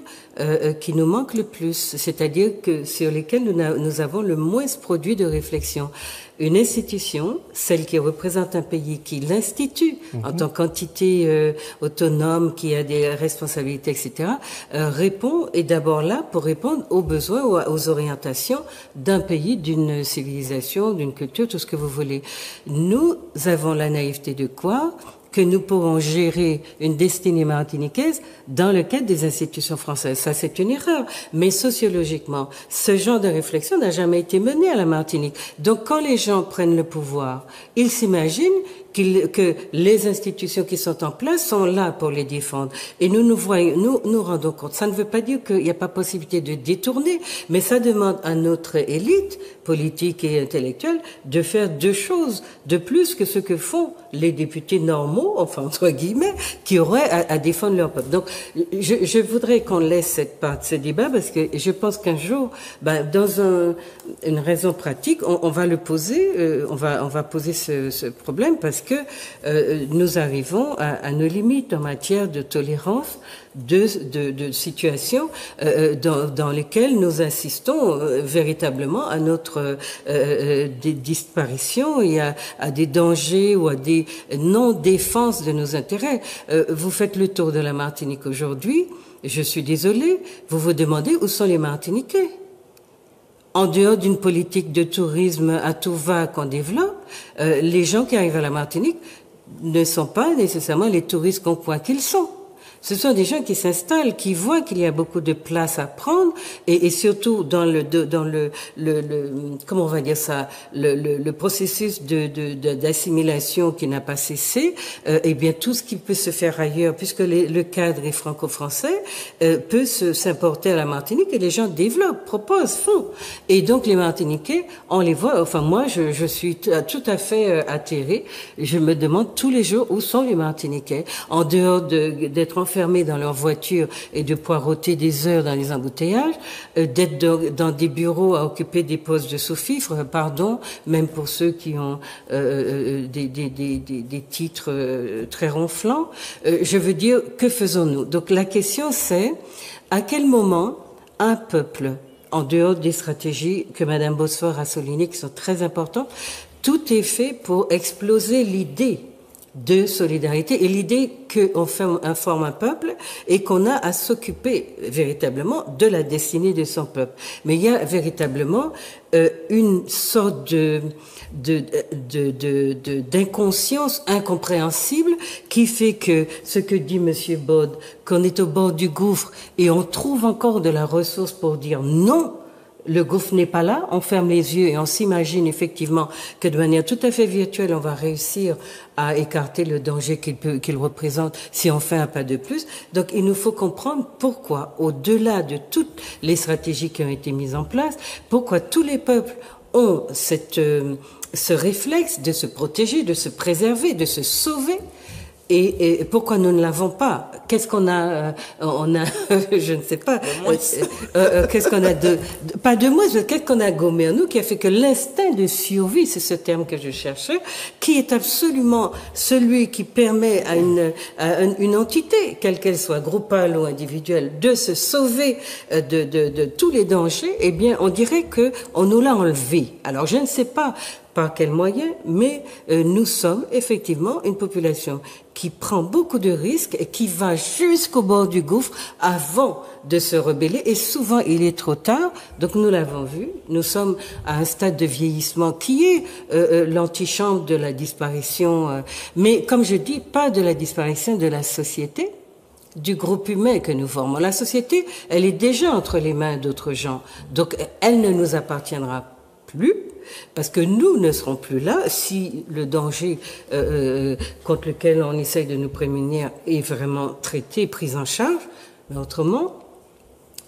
qui nous manque le plus, c'est-à-dire que sur lesquels nous avons le moins produit de réflexion. Une institution, celle qui représente un pays, qui l'institue en tant qu'entité autonome, qui a des responsabilités, etc., est d'abord là pour répondre aux besoins, aux orientations d'un pays, d'une civilisation, d'une culture, tout ce que vous voulez. Nous avons la naïveté de quoi? Que nous pourrons gérer une destinée martiniquaise dans le cadre des institutions françaises. Ça, c'est une erreur. Mais sociologiquement, ce genre de réflexion n'a jamais été mené à la Martinique. Donc, quand les gens prennent le pouvoir, ils s'imaginent que les institutions qui sont en place sont là pour les défendre. Et nous rendons compte. Ça ne veut pas dire qu'il n'y a pas possibilité de détourner, mais ça demande à notre élite politique et intellectuelle de faire deux choses de plus que ce que font les députés normaux, enfin entre guillemets, qui auraient à défendre leur peuple. Donc, je voudrais qu'on laisse cette part de ce débat parce que je pense qu'un jour, dans une raison pratique, on va le poser, on va poser ce problème parce que nous arrivons à nos limites en matière de tolérance de situations dans lesquelles nous assistons véritablement à notre disparition et à des dangers ou à des non-défenses de nos intérêts. Vous faites le tour de la Martinique aujourd'hui, je suis désolée, vous vous demandez où sont les Martiniquais. En dehors d'une politique de tourisme à tout va qu'on développe, les gens qui arrivent à la Martinique ne sont pas nécessairement les touristes qu'on croit qu'ils sont. Ce sont des gens qui s'installent, qui voient qu'il y a beaucoup de place à prendre, et surtout dans le comment on va dire ça, le processus d'assimilation qui n'a pas cessé. Eh bien, tout ce qui peut se faire ailleurs, puisque le cadre est franco-français, peut s'importer à la Martinique, et les gens développent, proposent, font. Et donc les Martiniquais, on les voit. Enfin, moi, je suis tout à fait atterrée. Je me demande tous les jours où sont les Martiniquais, en dehors d'être enfermés dans leur voiture et de poireauter des heures dans les embouteillages, d'être dans des bureaux à occuper des postes de sous-fifre, pardon, même pour ceux qui ont des titres très ronflants. Je veux dire, que faisons-nous? Donc la question c'est, à quel moment un peuple, en dehors des stratégies que Madame Bosphore a soulignées, qui sont très importantes, tout est fait pour exploser l'idée de solidarité et l'idée qu'on forme un peuple et qu'on a à s'occuper véritablement de la destinée de son peuple. Mais il y a véritablement une sorte d'inconscience incompréhensible qui fait que ce que dit Monsieur Bod, qu'on est au bord du gouffre et on trouve encore de la ressource pour dire non. Le gouffre n'est pas là, on ferme les yeux et on s'imagine effectivement que de manière tout à fait virtuelle, on va réussir à écarter le danger qu'il représente si on fait un pas de plus. Donc il nous faut comprendre pourquoi, au-delà de toutes les stratégies qui ont été mises en place, pourquoi tous les peuples ont ce réflexe de se protéger, de se préserver, de se sauver. Et pourquoi nous ne l'avons pas? Qu'est-ce qu'on a je ne sais pas. Qu'est-ce qu'on a pas de moins, qu'est-ce qu'on a gommé en nous qui a fait que l'instinct de survie, c'est ce terme que je cherchais, qui est absolument celui qui permet à une entité, quelle qu'elle soit, groupale ou individuelle, de se sauver de tous les dangers. Eh bien, on dirait que on nous l'a enlevé. Alors, je ne sais pas par quels moyens, mais nous sommes effectivement une population qui prend beaucoup de risques et qui va jusqu'au bord du gouffre avant de se rebeller. Et souvent, il est trop tard. Donc, nous l'avons vu. Nous sommes à un stade de vieillissement qui est l'antichambre de la disparition. Mais comme je dis, pas de la disparition de la société, du groupe humain que nous formons. La société, elle est déjà entre les mains d'autres gens. Donc, elle ne nous appartiendra plus. Parce que nous ne serons plus là si le danger contre lequel on essaye de nous prémunir est vraiment traité, pris en charge. Mais autrement,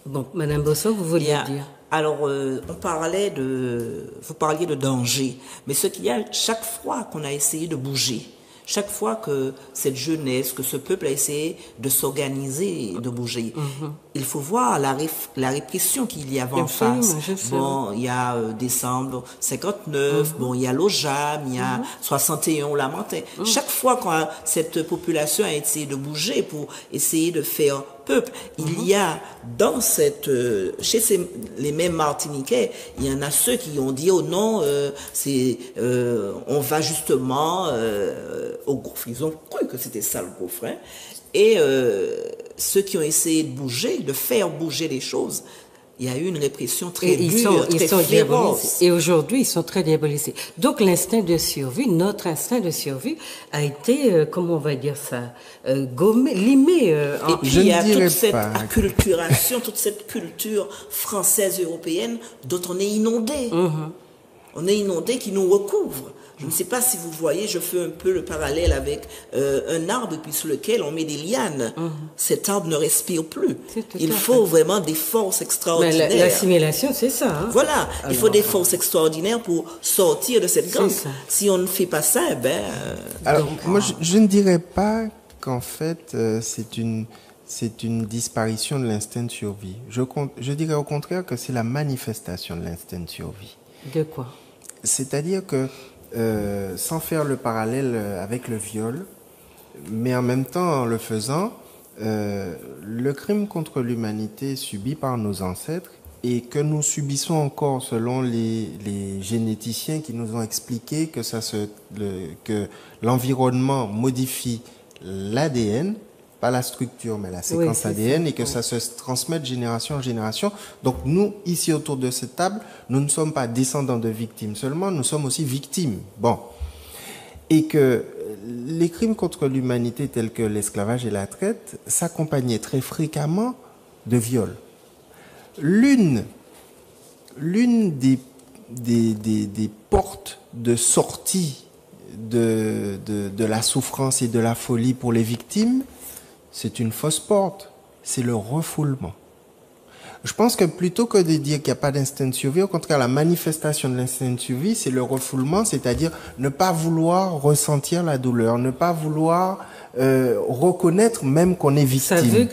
bon, Madame Bosson, vous vouliez dire. Alors, vous parliez de danger, mais ce qu'il y a, chaque fois qu'on a essayé de bouger, chaque fois que cette jeunesse, que ce peuple a essayé de s'organiser, de bouger, il faut voir la répression qu'il y avait en face. Bon, il y a décembre 59, bon, il y a l'OJAM, il y a 61, on lamentait. Chaque fois que cette population a essayé de bouger pour essayer de faire peuple, il y a dans chez les mêmes Martiniquais, il y en a ceux qui ont dit oh non, on va justement au gouffre. Ils ont cru que c'était ça le gouffre, hein. Et ceux qui ont essayé de bouger, de faire bouger les choses, il y a eu une répression très dure, très féroce. Et aujourd'hui, ils sont très diabolisés. Donc, l'instinct de survie, notre instinct de survie a été, comment on va dire ça, gommé, limé. Et puis, il y a toute cette acculturation, toute cette culture française, européenne, dont on est inondé. On est inondé, qui nous recouvre. Je ne sais pas si vous voyez, je fais un peu le parallèle avec un arbre puis sur lequel on met des lianes. Cet arbre ne respire plus. Il faut vraiment des forces extraordinaires. L'assimilation, c'est ça. Hein? Voilà, il faut des forces extraordinaires pour sortir de cette gangue. Si on ne fait pas ça, Alors, moi, je ne dirais pas qu'en fait, c'est une disparition de l'instinct de survie. Je dirais au contraire que c'est la manifestation de l'instinct de survie. De quoi? C'est-à-dire que, sans faire le parallèle avec le viol, mais en même temps en le faisant, le crime contre l'humanité subi par nos ancêtres et que nous subissons encore selon les généticiens qui nous ont expliqué que l'environnement modifie l'ADN, pas la structure, mais la séquence ADN, et que ça se transmet de génération en génération. Donc nous, ici autour de cette table, nous ne sommes pas descendants de victimes seulement, nous sommes aussi victimes. Bon. Et que les crimes contre l'humanité tels que l'esclavage et la traite s'accompagnaient très fréquemment de viols. L'une des portes de sortie de la souffrance et de la folie pour les victimes, c'est une fausse porte, c'est le refoulement. Je pense que plutôt que de dire qu'il n'y a pas d'instinct de survie, au contraire, la manifestation de l'instinct de survie, c'est le refoulement, c'est-à-dire ne pas vouloir ressentir la douleur, ne pas vouloir reconnaître même qu'on est victime.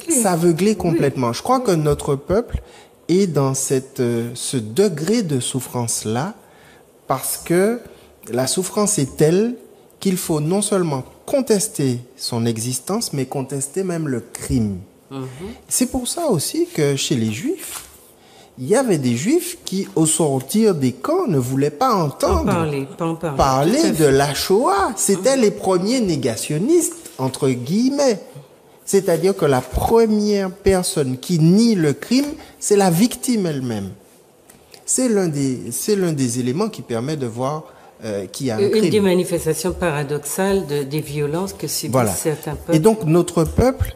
S'aveugler complètement. Je crois que notre peuple est dans ce degré de souffrance-là, parce que la souffrance est telle qu'il faut non seulement contester son existence, mais contester même le crime. C'est pour ça aussi que chez les Juifs, il y avait des Juifs qui, au sortir des camps, ne voulaient pas entendre parler de la Shoah. C'était les premiers négationnistes, entre guillemets. C'est-à-dire que la première personne qui nie le crime, c'est la victime elle-même. C'est l'un des éléments qui permet de voir qu'il y a un crime. Une des manifestations paradoxales des violences que subissent certains peuples. Et donc notre peuple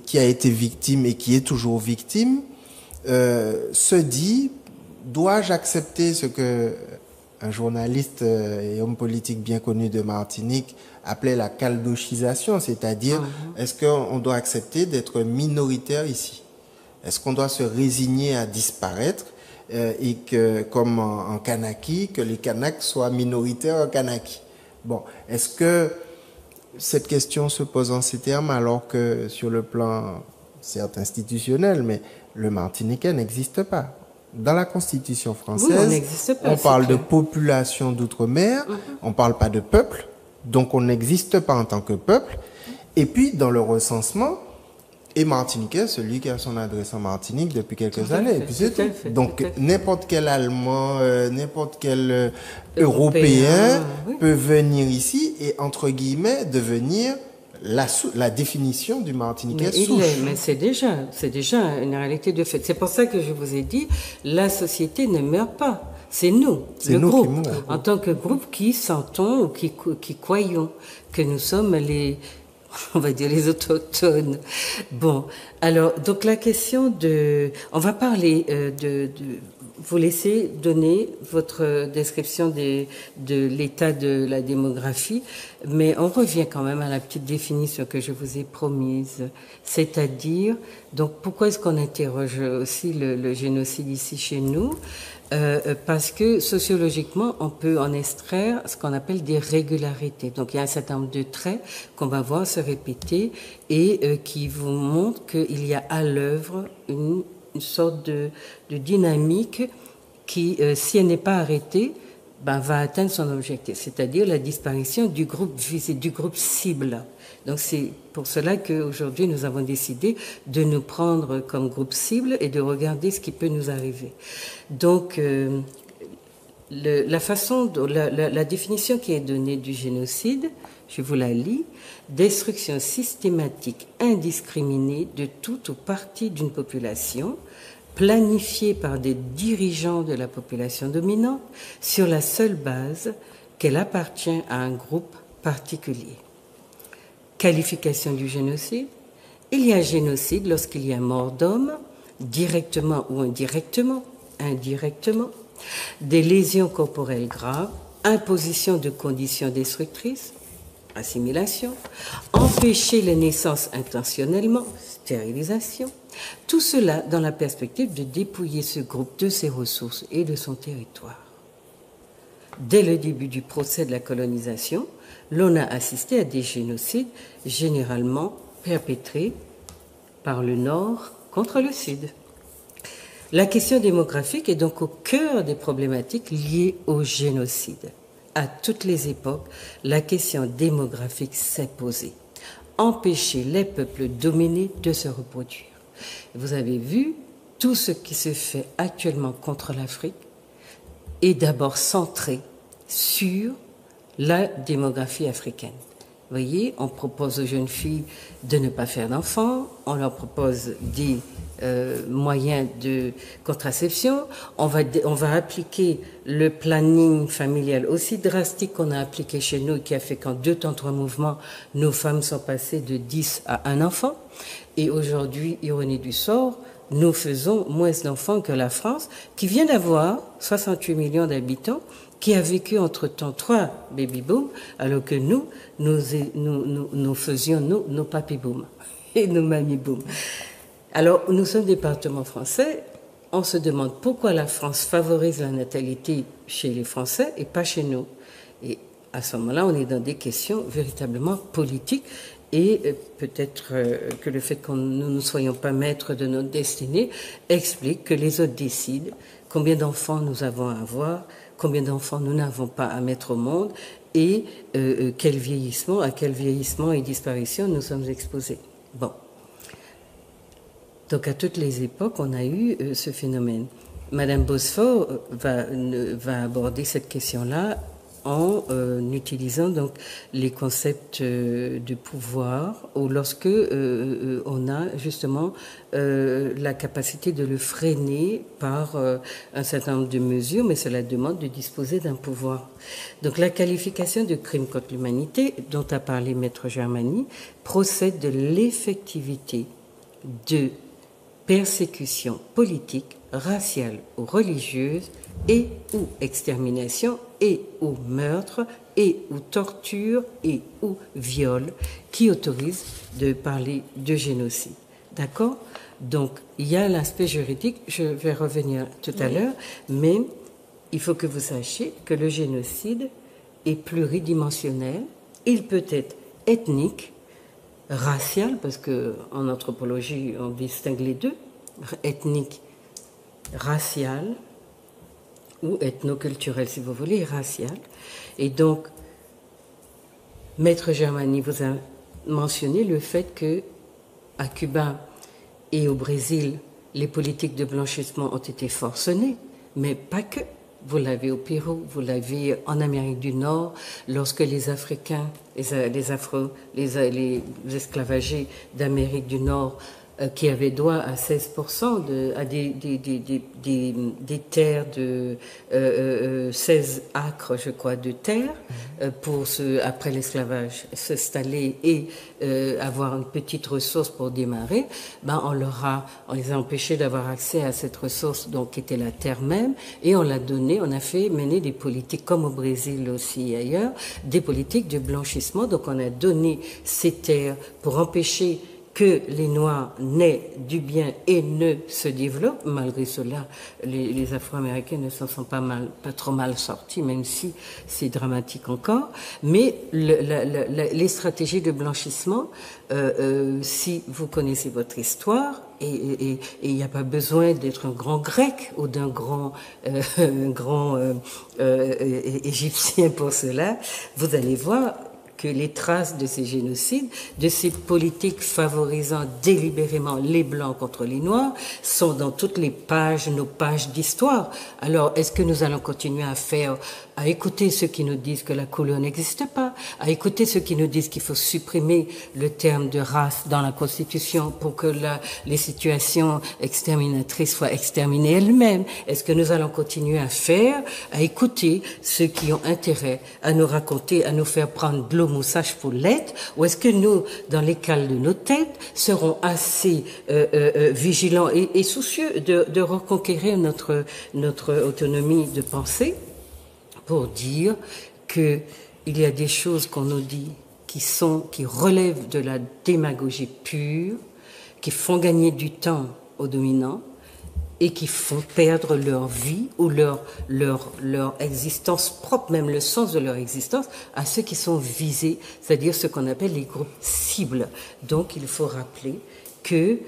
qui a été victime et qui est toujours victime, se dit, dois-je accepter ce que un journaliste et homme politique bien connu de Martinique appelait la caldochisation, c'est-à-dire est-ce qu'on doit accepter d'être minoritaire ici? Est-ce qu'on doit se résigner à disparaître et que, comme en Kanaki, que les Kanaks soient minoritaires en Kanaki? Bon, est-ce que cette question se pose en ces termes alors que sur le plan, certes institutionnel, mais le Martiniquais n'existe pas. Dans la Constitution française, on parle de population d'outre-mer, on ne parle pas de peuple, donc on n'existe pas en tant que peuple. Et puis, dans le recensement, et Martiniquais, celui qui a son adresse en Martinique depuis quelques années. Et puis c'est tout. Donc, n'importe quel Allemand, n'importe quel Européen peut venir ici et, entre guillemets, devenir la définition du Martiniquais souche. Mais c'est déjà une réalité de fait. C'est pour ça que je vous ai dit, la société ne meurt pas. C'est nous, le groupe, en tant que groupe qui sentons ou qui croyons que nous sommes on va dire les autochtones. Bon, alors, donc la question on va parler vous laissez donner votre description de l'état de la démographie, mais on revient quand même à la petite définition que je vous ai promise. C'est-à-dire, donc pourquoi est-ce qu'on interroge aussi le génocide ici chez nous? Parce que sociologiquement, on peut en extraire ce qu'on appelle des régularités. Donc, il y a un certain nombre de traits qu'on va voir se répéter et qui vous montrent qu'il y a à l'œuvre une sorte de dynamique qui, si elle n'est pas arrêtée, va atteindre son objectif, c'est-à-dire la disparition du groupe visé, du groupe cible. Donc c'est pour cela qu'aujourd'hui nous avons décidé de nous prendre comme groupe cible et de regarder ce qui peut nous arriver. Donc la définition qui est donnée du génocide, je vous la lis: destruction systématique, indiscriminée de tout ou partie d'une population, planifiée par des dirigeants de la population dominante sur la seule base qu'elle appartient à un groupe particulier. Qualification du génocide: il y a génocide lorsqu'il y a mort d'hommes, directement ou indirectement, des lésions corporelles graves, imposition de conditions destructrices, assimilation, empêcher les naissances intentionnellement, stérilisation, tout cela dans la perspective de dépouiller ce groupe de ses ressources et de son territoire. Dès le début du procès de la colonisation, l'on a assisté à des génocides généralement perpétrés par le Nord contre le Sud. La question démographique est donc au cœur des problématiques liées au génocide. À toutes les époques, la question démographique s'est posée. Empêcher les peuples dominés de se reproduire. Vous avez vu, tout ce qui se fait actuellement contre l'Afrique est d'abord centré sur la démographie africaine. Vous voyez, on propose aux jeunes filles de ne pas faire d'enfants, on leur propose des moyens de contraception, on va appliquer le planning familial aussi drastique qu'on a appliqué chez nous, qui a fait qu'en 2 temps 3 mouvements, nos femmes sont passées de 10 à 1 enfant. Et aujourd'hui, ironie du sort, nous faisons moins d'enfants que la France, qui vient d'avoir 68 millions d'habitants, qui a vécu entre-temps 3 baby-boom, alors que nous faisions nos papy-boom et nos mammy-boom. Alors, nous sommes département français, on se demande pourquoi la France favorise la natalité chez les Français et pas chez nous. Et à ce moment-là, on est dans des questions véritablement politiques. Et peut-être que le fait que nous ne soyons pas maîtres de notre destinée explique que les autres décident combien d'enfants nous avons à avoir, combien d'enfants nous n'avons pas à mettre au monde et à quel vieillissement et disparition nous sommes exposés. Bon. Donc à toutes les époques, on a eu ce phénomène. Madame Bosfort va aborder cette question-là en utilisant donc les concepts de pouvoir, ou lorsque on a justement la capacité de le freiner par un certain nombre de mesures, mais cela demande de disposer d'un pouvoir. Donc la qualification de crime contre l'humanité, dont a parlé Maître Germany, procède de l'effectivité de persécution politique, raciale ou religieuse, et ou extermination, et ou meurtre, et ou torture, et ou viol, qui autorise de parler de génocide. D'accord? Donc, il y a l'aspect juridique, je vais revenir tout à l'heure, mais il faut que vous sachiez que le génocide est pluridimensionnel, il peut être ethnique, racial, parce qu'en anthropologie, on distingue les deux, ethnique, racial, ou ethnoculturel, si vous voulez, racial. Et donc, Maître Germany vous a mentionné le fait que à Cuba et au Brésil, les politiques de blanchissement ont été forcenées, mais pas que. Vous l'avez au Pérou, vous l'avez en Amérique du Nord, lorsque les Africains, les esclavagés d'Amérique du Nord, qui avaient droit à 16% à des terres de 16 acres, je crois, de terre, pour après l'esclavage, s'installer et avoir une petite ressource pour démarrer, on les a empêchés d'avoir accès à cette ressource, donc qui était la terre même, et on a fait mener des politiques, comme au Brésil aussi et ailleurs, des politiques de blanchissement. Donc on a donné ces terres pour empêcher que les Noirs n'aient du bien et ne se développent. Malgré cela, les Afro-Américains ne s'en sont pas trop mal sortis, même si c'est dramatique encore. Mais les stratégies de blanchissement, si vous connaissez votre histoire, et il n'y a pas besoin d'être un grand grec ou d'un grand égyptien pour cela, vous allez voir que les traces de ces génocides, de ces politiques favorisant délibérément les Blancs contre les Noirs, sont dans toutes les pages, nos pages d'histoire. Alors, est-ce que nous allons continuer à faire à écouter ceux qui nous disent que la couleur n'existe pas, à écouter ceux qui nous disent qu'il faut supprimer le terme de race dans la Constitution pour que les situations exterminatrices soient exterminées elles-mêmes. Est-ce que nous allons continuer à écouter ceux qui ont intérêt à nous raconter, à nous faire prendre de l'eau moussage pour l'être, ou est-ce que nous, dans les cales de nos têtes, serons assez vigilants et soucieux de reconquérir notre autonomie de pensée pour dire que il y a des choses qu'on nous dit qui relèvent de la démagogie pure, qui font gagner du temps aux dominants et qui font perdre leur vie ou leur existence propre, même le sens de leur existence, à ceux qui sont visés, c'est-à-dire ce qu'on appelle les groupes cibles. Donc il faut rappeler que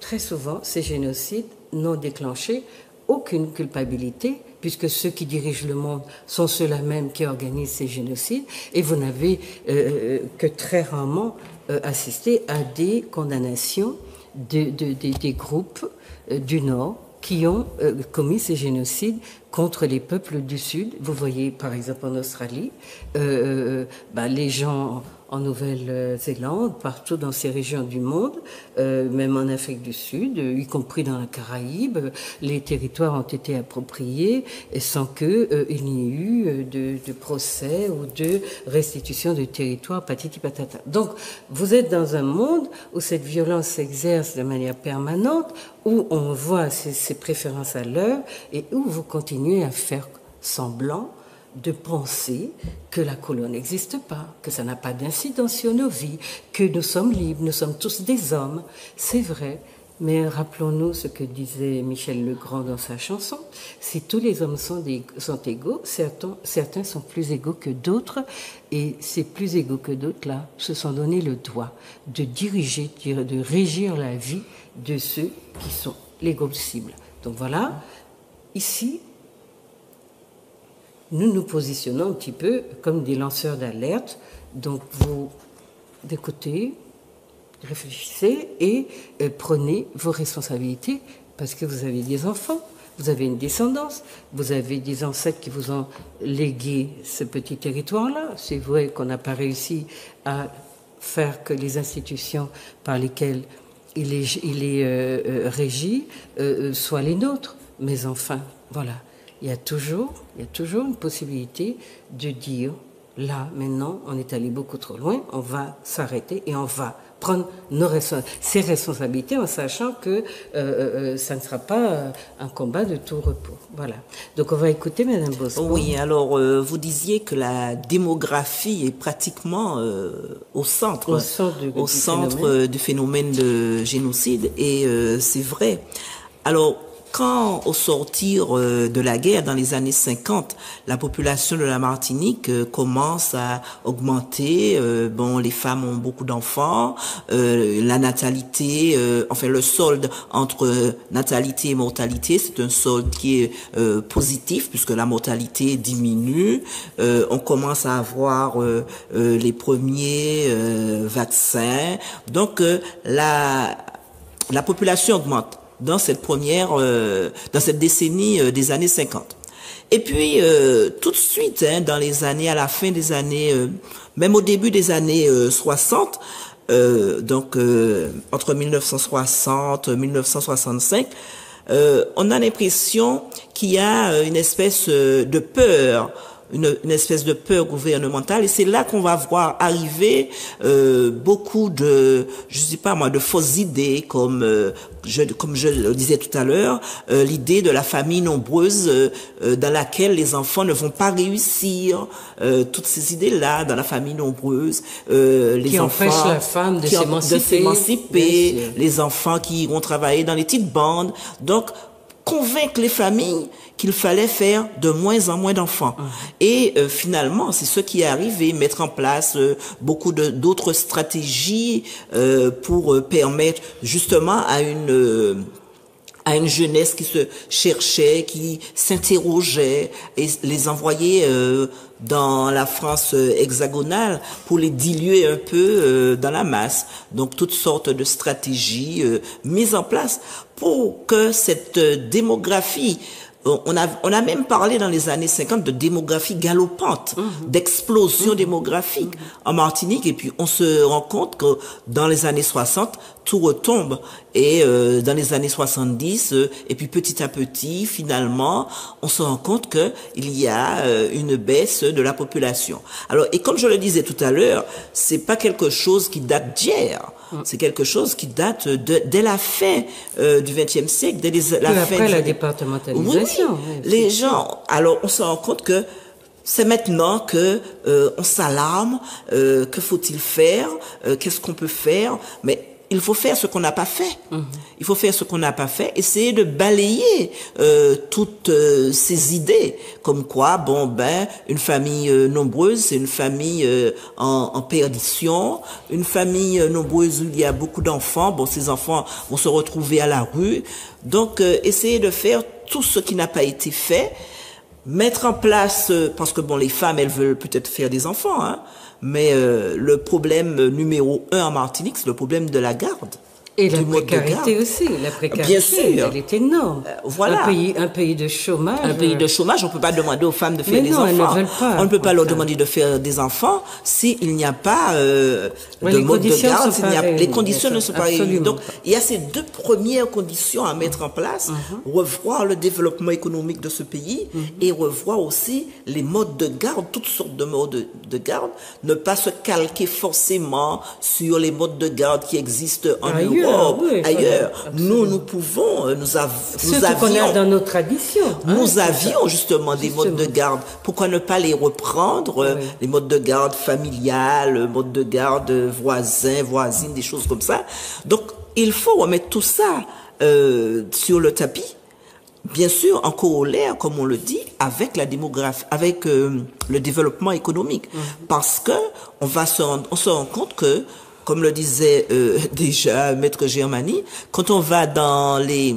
très souvent, ces génocides n'ont déclenché aucune culpabilité, puisque ceux qui dirigent le monde sont ceux-là même qui organisent ces génocides, et vous n'avez que très rarement assisté à des condamnations des groupes du Nord qui ont commis ces génocides contre les peuples du Sud. Vous voyez, par exemple, en Australie, les gens en Nouvelle-Zélande, partout dans ces régions du monde, même en Afrique du Sud, y compris dans la Caraïbe, les territoires ont été appropriés sans qu'il n'y ait eu de procès ou de restitution de territoire, patati patata. Donc, vous êtes dans un monde où cette violence s'exerce de manière permanente, où on voit ses préférences à l'heure et où vous continuez à faire semblant de penser que la couleur n'existe pas, que ça n'a pas d'incidence sur nos vies, que nous sommes libres, nous sommes tous des hommes. C'est vrai, mais rappelons-nous ce que disait Michel Legrand dans sa chanson. Si tous les hommes sont égaux, certains sont plus égaux que d'autres, et ces plus égaux que d'autres-là se sont donné le droit de diriger, de régir la vie de ceux qui sont les groupes cibles. Donc voilà, ici, nous nous positionnons un petit peu comme des lanceurs d'alerte. Donc vous écoutez, réfléchissez et prenez vos responsabilités parce que vous avez des enfants, vous avez une descendance, vous avez des ancêtres qui vous ont légué ce petit territoire-là. C'est vrai qu'on n'a pas réussi à faire que les institutions par lesquelles il est régi soient les nôtres. Mais enfin, voilà. Il y a toujours une possibilité de dire, là, maintenant, on est allé beaucoup trop loin, on va s'arrêter et on va prendre ses responsabilités en sachant que ça ne sera pas un combat de tout repos. Voilà. Donc, on va écouter Mme Bosco. Oui, alors, vous disiez que la démographie est pratiquement au centre du phénomène de génocide, et c'est vrai. Alors, quand, au sortir de la guerre, dans les années 50, la population de la Martinique commence à augmenter, les femmes ont beaucoup d'enfants, la natalité, le solde entre natalité et mortalité, c'est un solde qui est positif puisque la mortalité diminue. On commence à avoir les premiers vaccins, donc la population augmente dans cette décennie des années 50. Et puis, tout de suite, à la fin des années, même au début des années 60, entre 1960 et 1965, on a l'impression qu'il y a une espèce de peur, une espèce de peur gouvernementale, et c'est là qu'on va voir arriver beaucoup de, de fausses idées, comme je le disais tout à l'heure, l'idée de la famille nombreuse dans laquelle les enfants ne vont pas réussir, toutes ces idées-là dans la famille nombreuse, les enfants empêchent la femme de s'émanciper, les enfants qui vont travailler dans les petites bandes, donc convaincre les familles qu'il fallait faire de moins en moins d'enfants. Et finalement, c'est ce qui est arrivé, mettre en place beaucoup d'autres stratégies pour permettre justement à une jeunesse qui se cherchait, qui s'interrogeait, et les envoyer dans la France hexagonale pour les diluer un peu dans la masse. Donc toutes sortes de stratégies mises en place pour que cette démographie On a même parlé dans les années 50 de démographie galopante, d'explosion démographique en Martinique. Et puis, on se rend compte que dans les années 60, tout retombe. Et dans les années 70, et puis petit à petit, finalement, on se rend compte que il y a une baisse de la population. Alors, et comme je le disais tout à l'heure, c'est pas quelque chose qui date d'hier. C'est quelque chose qui date dès la fin du XXe siècle, dès la fin après la départementalisation. Oui, les gens. Alors, on se rend compte que c'est maintenant que on s'alarme. Que faut-il faire? Qu'est-ce qu'on peut faire? Mais il faut faire ce qu'on n'a pas fait. Il faut faire ce qu'on n'a pas fait, essayer de balayer toutes ces idées, comme quoi, bon ben, une famille nombreuse, c'est une famille en perdition, une famille nombreuse où il y a beaucoup d'enfants, bon, ces enfants vont se retrouver à la rue. Donc, essayer de faire tout ce qui n'a pas été fait, mettre en place, parce que bon, les femmes, elles veulent peut-être faire des enfants, hein, mais le problème numéro 1 en Martinique, c'est le problème de la garde. Et la précarité aussi, la précarité, bien sûr, elle est énorme. Voilà. Un pays de chômage. Un pays de chômage, on ne peut pas demander aux femmes de faire des enfants. Elles ne veulent pas. On ne peut pas leur demander de faire des enfants s'il n'y a pas de mode de garde, les conditions ne sont pas réunies. Donc, il y a ces deux premières conditions à mettre en place, revoir le développement économique de ce pays et revoir aussi les modes de garde, toutes sortes de modes de garde, ne pas se calquer forcément sur les modes de garde qui existent en Europe. Ailleurs. Nous pouvons, nous avions dans nos traditions. Nous avions justement des modes de garde. Pourquoi ne pas les reprendre, les modes de garde familiales, modes de garde voisins, voisines, des choses comme ça. Donc, il faut remettre tout ça sur le tapis. Bien sûr, en corollaire, comme on le dit, avec la démographie, avec le développement économique. Parce que on se rend compte que, comme le disait déjà Maître Germani, quand on va dans les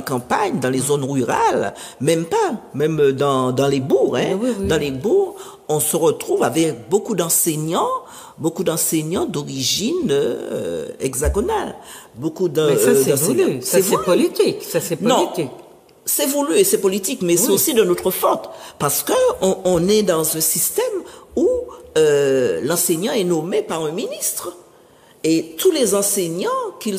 campagnes, dans les zones rurales, même dans les bourgs, dans les bourgs, on se retrouve avec beaucoup d'enseignants d'origine hexagonale. Mais ça, c'est voulu. Ça, c'est politique. Non, c'est voulu et c'est politique, mais c'est aussi de notre faute. Parce que on est dans un système où l'enseignant est nommé par un ministre. Et tous les enseignants, qu'ils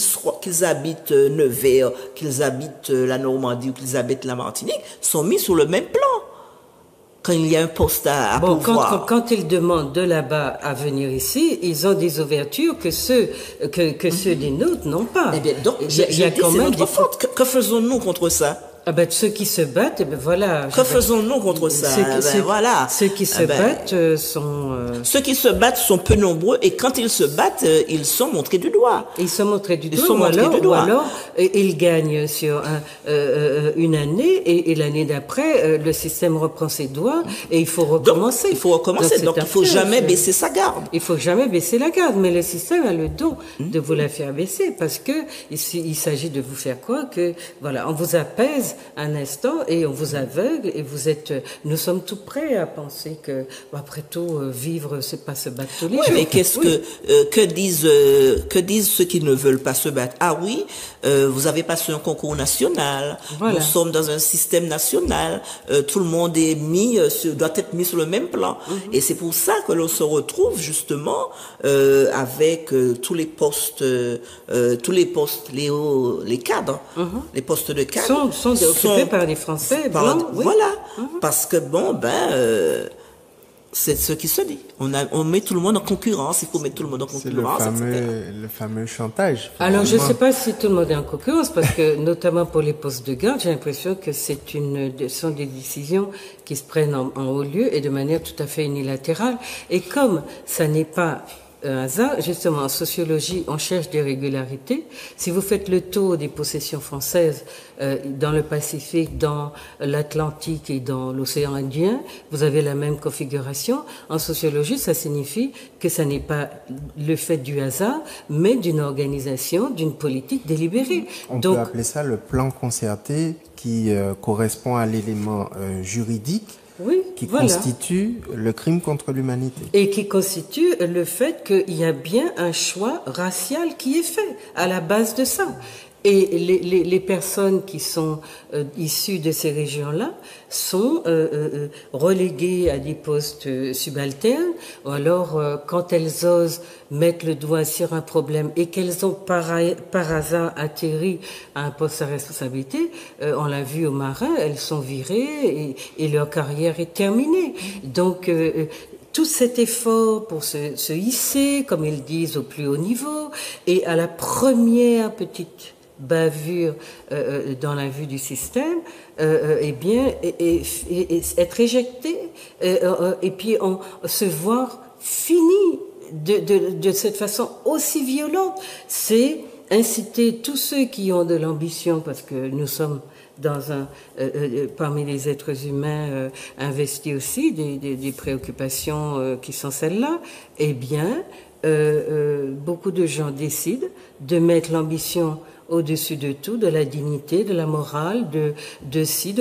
habitent Nevers, qu'ils habitent la Normandie ou qu'ils habitent la Martinique, sont mis sur le même plan. Quand il y a un poste à pourvoir. Quand ils demandent de là-bas à venir ici, ils ont des ouvertures que ceux des nôtres n'ont pas. Eh bien, donc, il y a quand même notre faute. Que faisons-nous contre ça? Ceux qui se battent, voilà. Que faisons-nous contre ça? Voilà. Ceux qui se battent sont... Ceux qui se battent sont peu nombreux et quand ils se battent, ils sont montrés du doigt. Ils sont montrés du doigt, ou alors ils gagnent sur une année et l'année d'après, le système reprend ses doigts et il faut recommencer. Donc il faut jamais baisser sa garde. Il faut jamais baisser la garde, mais le système a le don de vous la faire baisser parce que il s'agit de vous faire croire que, voilà, on vous apaise un instant et on vous aveugle et nous sommes tout prêts à penser que, après tout, vivre, c'est pas se battre tous les jours. Mais que disent ceux qui ne veulent pas se battre? Ah oui, vous avez passé un concours national. Voilà. Nous sommes dans un système national. Tout le monde doit être mis sur le même plan. Et c'est pour ça que l'on se retrouve justement avec tous les postes, les cadres, les postes de cadres sont occupés par les Français blancs. Voilà, parce que c'est ce qui se dit. On met tout le monde en concurrence. Il faut mettre tout le monde en concurrence. C'est le fameux chantage. Alors, je ne sais pas si tout le monde est en concurrence, parce que, notamment pour les postes de garde, j'ai l'impression que ce sont des décisions qui se prennent en haut lieu et de manière tout à fait unilatérale. Et comme ça n'est pas un hasard, justement, en sociologie, on cherche des régularités. Si vous faites le tour des possessions françaises dans le Pacifique, dans l'Atlantique et dans l'océan Indien, vous avez la même configuration. En sociologie, ça signifie que ça n'est pas le fait du hasard, mais d'une organisation, d'une politique délibérée. On peut appeler ça le plan concerté qui correspond à l'élément juridique. Qui constitue le crime contre l'humanité. Et qui constitue le fait qu'il y a bien un choix racial qui est fait à la base de ça. Et les personnes qui sont issues de ces régions-là sont reléguées à des postes subalternes, ou alors quand elles osent mettre le doigt sur un problème et qu'elles ont par hasard atterri à un poste à responsabilité, on l'a vu aux marins, elles sont virées et leur carrière est terminée. Donc tout cet effort pour se hisser, comme ils disent, au plus haut niveau, et à la première petite bavure dans la vue du système, eh bien, être éjecté, et puis se voir fini de cette façon aussi violente, c'est inciter tous ceux qui ont de l'ambition, parce que nous sommes parmi les êtres humains investis aussi des préoccupations qui sont celles-là, eh bien, beaucoup de gens décident de mettre l'ambition au-dessus de tout, de la dignité, de la morale, de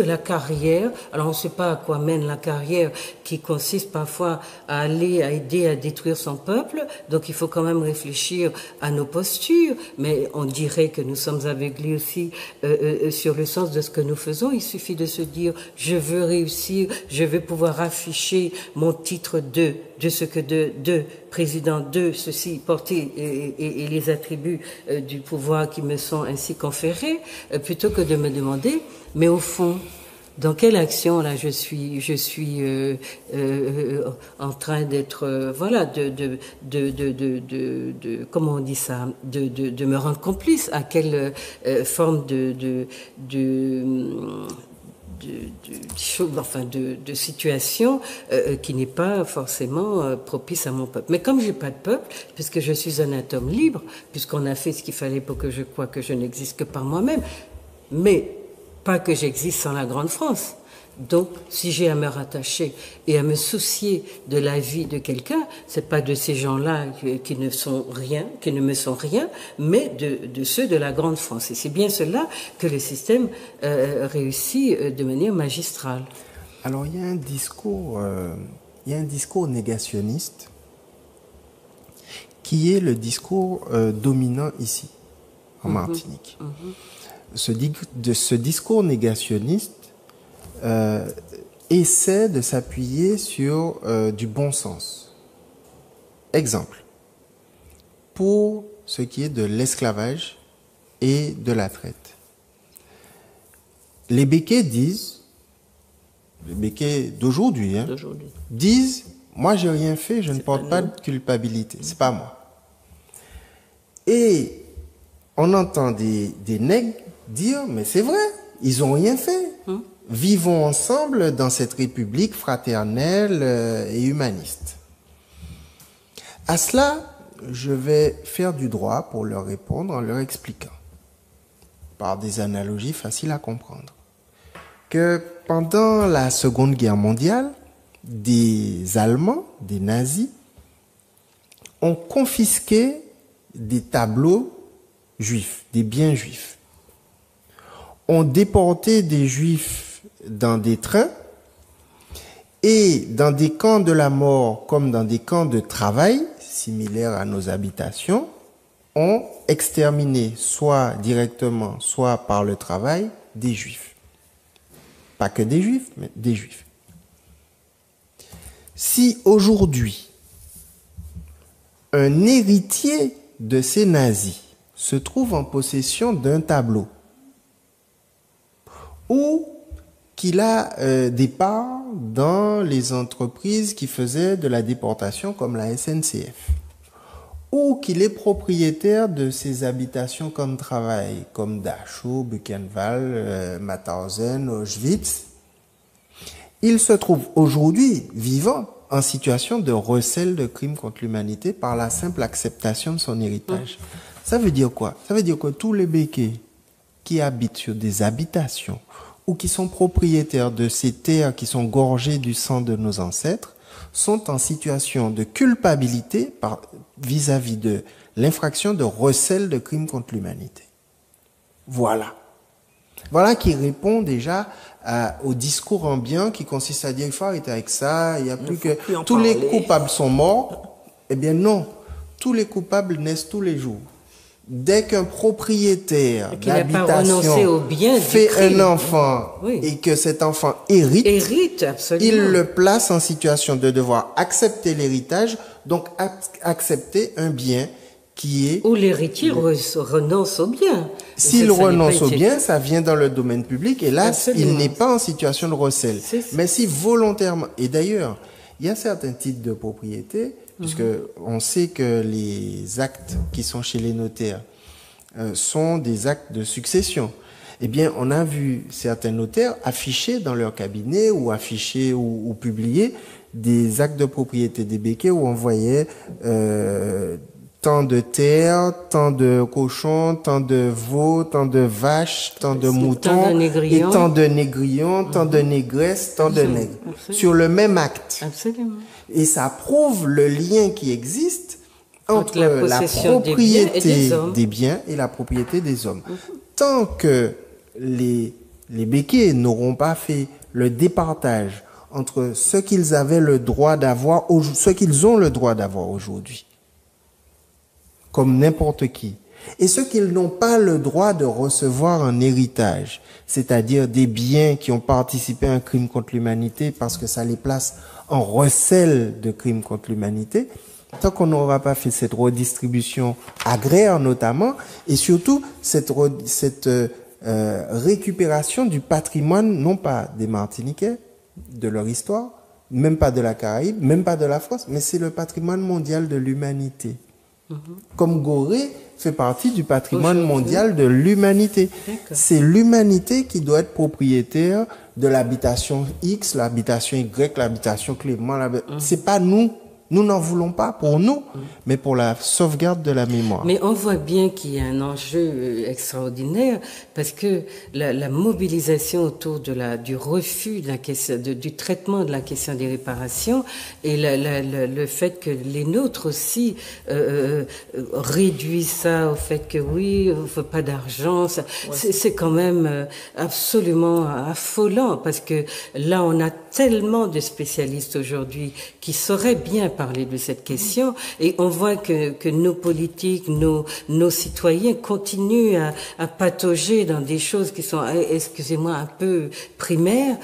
la carrière. Alors on ne sait pas à quoi mène la carrière, qui consiste parfois à aider à détruire son peuple. Donc il faut quand même réfléchir à nos postures. Mais on dirait que nous sommes aveuglés aussi sur le sens de ce que nous faisons. Il suffit de se dire, je veux réussir, je veux pouvoir afficher mon titre de président de ceci, porter et les attributs du pouvoir qui me sont ainsi conférés, plutôt que de me demander, mais au fond, dans quelle action là je suis en train d'être comment on dit ça, de me rendre complice, à quelle forme de situation qui n'est pas forcément propice à mon peuple. Mais comme j'ai pas de peuple, puisque je suis un atome libre, puisqu'on a fait ce qu'il fallait pour que je croie que je n'existe que par moi-même, mais pas que j'existe sans la grande France. Donc, si j'ai à me rattacher et à me soucier de la vie de quelqu'un, c'est pas de ces gens-là qui ne me sont rien, mais de ceux de la grande France. Et c'est bien cela que le système réussit de manière magistrale. Alors, il y a un discours négationniste qui est le discours dominant ici, en Martinique. Ce discours négationniste essaie de s'appuyer sur du bon sens. Exemple, pour ce qui est de l'esclavage et de la traite. Les béquets disent, les béquets d'aujourd'hui, disent, moi j'ai rien fait, je ne porte pas de culpabilité, c'est pas moi. Et on entend des nègres dire, mais c'est vrai, ils ont rien fait. Vivons ensemble dans cette république fraternelle et humaniste. À cela, je vais faire du droit pour leur répondre en leur expliquant, par des analogies faciles à comprendre, que pendant la Seconde Guerre mondiale, des Allemands, des nazis, ont confisqué des tableaux juifs, des biens juifs, ont déporté des juifs dans des trains et dans des camps de la mort comme dans des camps de travail similaires à nos habitations, ont exterminé soit directement, soit par le travail, des juifs. Pas que des juifs, mais des juifs. Si aujourd'hui, un héritier de ces nazis se trouve en possession d'un tableau ou qu'il a des parts dans les entreprises qui faisaient de la déportation comme la SNCF, ou qu'il est propriétaire de ses habitations comme travail, comme Dachau, Buchenwald, Mauthausen, Auschwitz, il se trouve aujourd'hui vivant en situation de recel de crimes contre l'humanité par la simple acceptation de son héritage. Ça veut dire quoi? Ça veut dire que tous les béquets qui habitent sur des habitations ou qui sont propriétaires de ces terres qui sont gorgées du sang de nos ancêtres sont en situation de culpabilité vis-à-vis de l'infraction de recel de crimes contre l'humanité. Voilà. Voilà qui répond déjà au discours ambiant qui consiste à dire il faut arrêter avec ça, il n'y a plus que tous les coupables sont morts. Eh bien non, tous les coupables naissent tous les jours. Dès qu'un propriétaire Qu'il n'a pas renoncé d'habitation au bien du fait crime. un enfant Oui. et que cet enfant hérite, Absolument. il le place en situation de devoir accepter l'héritage, donc accepter un bien qui est... Ou l'héritier renonce au bien. S'il Ça n'est renonce pas au été bien, fait. ça vient dans le domaine public et là, Absolument. il n'est pas en situation de recel. C'est ça. Mais si volontairement... Et d'ailleurs, il y a certains titres de propriété, puisque on sait que les actes qui sont chez les notaires sont des actes de succession. Eh bien, on a vu certains notaires afficher dans leur cabinet ou afficher ou publier des actes de propriété des béquets où on voyait tant de terre, tant de cochons, tant de veaux, tant de vaches, tant de moutons, tant de négrillons. et tant de négrillons, tant de négresses, tant de nègres. Sur le même acte. Absolument. Et ça prouve le lien qui existe entre la la possession des biens et propriété des hommes. des biens et la propriété des hommes. Tant que les béquets n'auront pas fait le départage entre ce qu'ils avaient le droit d'avoir, ce qu'ils ont le droit d'avoir aujourd'hui, comme n'importe qui, et ce qu'ils n'ont pas le droit de recevoir en héritage, c'est-à-dire des biens qui ont participé à un crime contre l'humanité parce que ça les place en recel de crimes contre l'humanité, tant qu'on n'aura pas fait cette redistribution agraire notamment, et surtout cette récupération du patrimoine, non pas des Martiniquais, de leur histoire, même pas de la Caraïbe, même pas de la France, mais c'est le patrimoine mondial de l'humanité. Comme Gorée fait partie du patrimoine mondial de l'humanité. C'est l'humanité qui doit être propriétaire de l'habitation X, l'habitation Y, l'habitation Clément. C'est pas nous. Nous n'en voulons pas pour nous, mais pour la sauvegarde de la mémoire. Mais on voit bien qu'il y a un enjeu extraordinaire parce que la mobilisation autour du refus de la question, du traitement de la question des réparations et le fait que les nôtres aussi réduisent ça au fait que oui, on ne veut pas d'argent, c'est quand même absolument affolant parce que là on a tellement de spécialistes aujourd'hui qui sauraient bien parler de cette question et on voit que nos politiques, nos citoyens continuent à patauger dans des choses qui sont, excusez-moi, un peu primaires.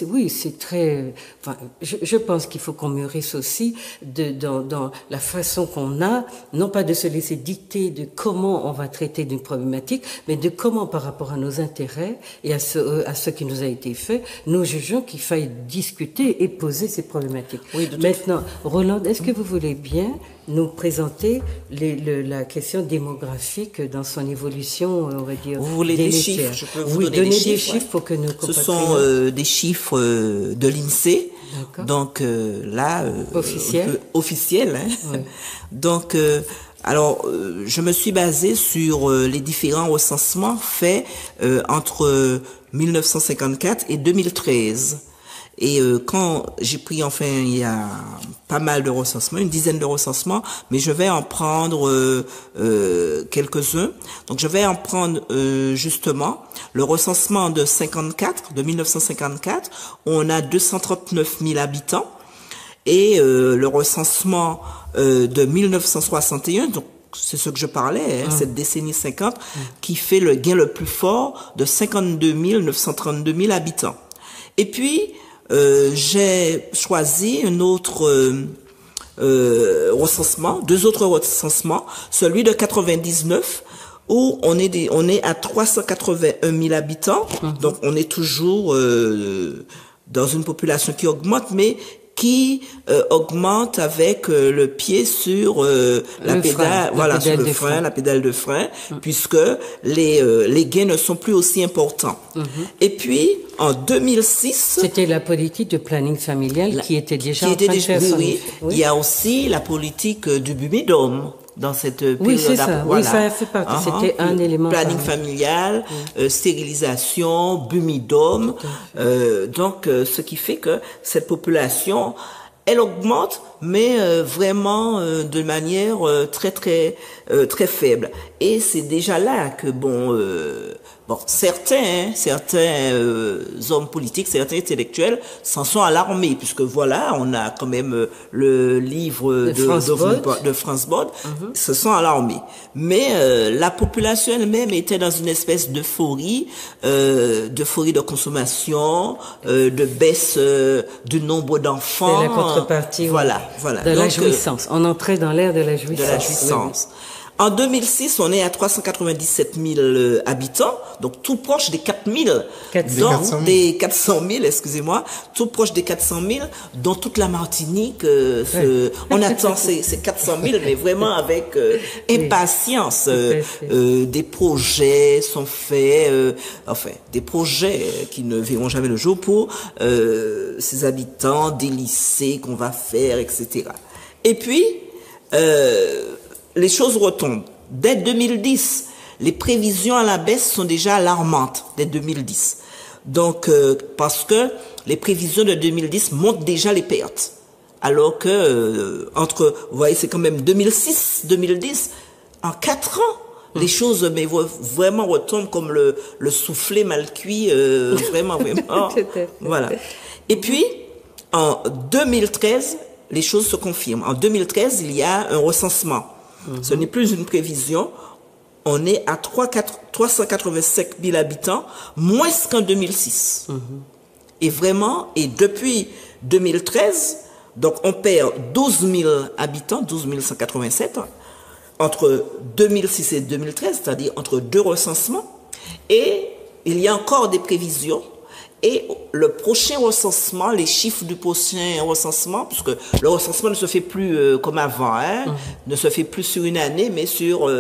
Oui, c'est très... Enfin, je pense qu'il faut qu'on mûrisse aussi dans la façon qu'on a, non pas de se laisser dicter de comment on va traiter d'une problématique, mais de comment par rapport à nos intérêts et à ce qui nous a été fait, nous jugeons qu'il faille discuter et poser ces problématiques. Oui, maintenant, Roland, est-ce que vous voulez bien nous présenter la question démographique dans son évolution, on va dire, vous voulez des chiffres? Je peux vous donner des chiffres pour que nos compatriotes... Ce sont des chiffres de l'INSEE. Donc là... officiel. Hein? Oui. Donc... alors, je me suis basée sur les différents recensements faits entre 1954 et 2013. Et quand j'ai pris, enfin, il y a pas mal de recensements, une dizaine de recensements, mais je vais en prendre quelques-uns. Donc, je vais en prendre justement le recensement de 1954, où on a 239 000 habitants, et le recensement de 1961, donc c'est ce que je parlais, cette décennie 50, qui fait le gain le plus fort de 52 932 000 habitants. Et puis, j'ai choisi un autre recensement, deux autres recensements, celui de 99, où on est à 381 000 habitants, donc on est toujours dans une population qui augmente, mais qui augmente avec le pied sur la pédale, voilà, sur le frein, la pédale de frein, puisque les gains ne sont plus aussi importants. Et puis en 2006, c'était la politique de planning familial qui était déjà en train de faire son effet. Oui. Il y a aussi la politique du Bumidome dans cette période. Oui, c'est ça. Voilà. Oui, ça fait partie. C'était un élément. Planning familial, stérilisation, Bumidome. Donc, ce qui fait que cette population, elle augmente, mais vraiment de manière très faible. Et c'est déjà là que certains hommes politiques, certains intellectuels s'en sont alarmés, puisque voilà, on a quand même le livre de Franz Bode, se sont alarmés. Mais la population elle-même était dans une espèce d'euphorie de consommation, de baisse du nombre d'enfants. C'est la contrepartie. Voilà. De la jouissance. On entrait dans l'ère de la jouissance. De la jouissance. Oui. En 2006, on est à 397 000 habitants, donc tout proche des 4 000, des 400 000, excusez-moi, tout proche des 400 000, dont toute la Martinique, on attend ces 400 000, mais vraiment avec impatience. Des projets sont faits, des projets qui ne verront jamais le jour pour ces habitants, des lycées qu'on va faire, etc. Et puis, les choses retombent. Dès 2010, les prévisions à la baisse sont déjà alarmantes, dès 2010. Donc, parce que les prévisions de 2010 montrent déjà les pertes. Alors que, vous voyez, c'est quand même 2006-2010, en 4 ans, les choses vraiment retombent comme le soufflé mal cuit, vraiment. Voilà. Et puis, en 2013, les choses se confirment. En 2013, il y a un recensement. Ce n'est plus une prévision. On est à 385 000 habitants, moins qu'en 2006. Et vraiment, et depuis 2013, donc on perd 12 000 habitants, 12 187, entre 2006 et 2013, c'est-à-dire entre 2 recensements. Et il y a encore des prévisions. Et le prochain recensement, les chiffres du prochain recensement, puisque le recensement ne se fait plus comme avant, ne se fait plus sur une année, mais sur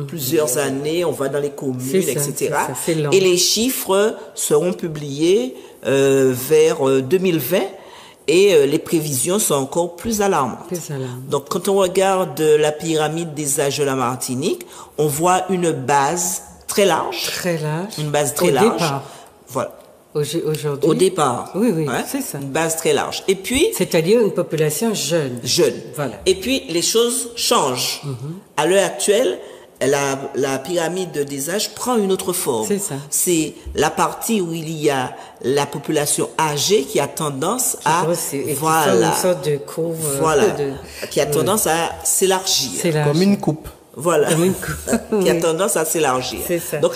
plusieurs années, on va dans les communes, etc. Et les chiffres seront publiés vers 2020 et les prévisions sont encore plus alarmantes. Donc quand on regarde la pyramide des âges de la Martinique, on voit une base très large. Une base très large. Départ. Voilà. Aujourd'hui. Au départ. Oui, c'est ça. Une base très large. Et puis. C'est-à-dire une population jeune. Voilà. Et puis, les choses changent. À l'heure actuelle, la pyramide des âges prend une autre forme. C'est ça. C'est la partie où il y a la population âgée qui a tendance à, une sorte de courbe. Qui a tendance à s'élargir. Comme une coupe. Voilà, qui a tendance à s'élargir. Donc,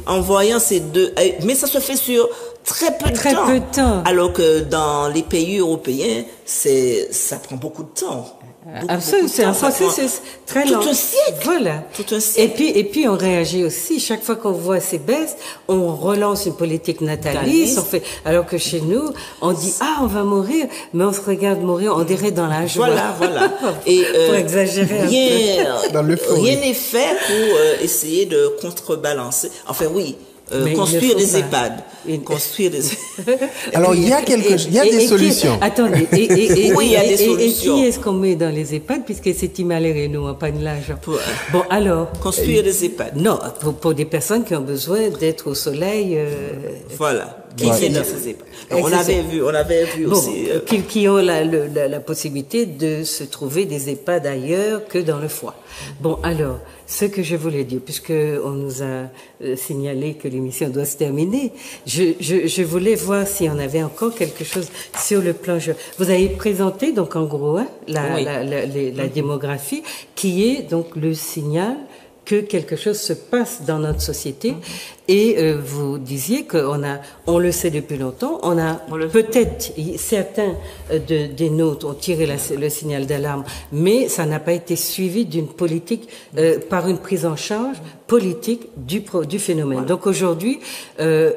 en voyant ces deux, mais ça se fait sur très peu de temps. Alors que dans les pays européens, ça prend beaucoup de temps. Absolument, c'est un processus très lent. Tout un siècle. Voilà. Tout un siècle. Et puis on réagit aussi. Chaque fois qu'on voit ces baisses, on relance une politique nataliste. Alors que chez nous, on dit on va mourir, mais on se regarde mourir, on dirait dans la joie. Voilà. Et pour exagérer rien n'est fait pour essayer de contrebalancer. Enfin oui. Construire des EHPAD. Alors, il y a des solutions. Attendez, oui, il y a des solutions. Et qui est-ce qu'on met dans les EHPAD, puisque c'est Timalère et nous, on pas de l'argent. Bon, alors. Construire des EHPAD. Non, pour des personnes qui ont besoin d'être au soleil. Voilà. Qui fait dans ces EHPAD. On avait vu aussi. Qui ont la possibilité de se trouver des EHPAD ailleurs que dans le foie. Bon, alors, ce que je voulais dire, puisque on nous a signalé que l'émission doit se terminer, je voulais voir si on avait encore quelque chose sur le plan. Vous avez présenté donc en gros la démographie, qui est donc le signal que quelque chose se passe dans notre société. Et vous disiez on le sait depuis longtemps, peut-être certains des nôtres ont tiré le signal d'alarme, mais ça n'a pas été suivi d'une politique, par une prise en charge politique du phénomène. Voilà. Donc aujourd'hui,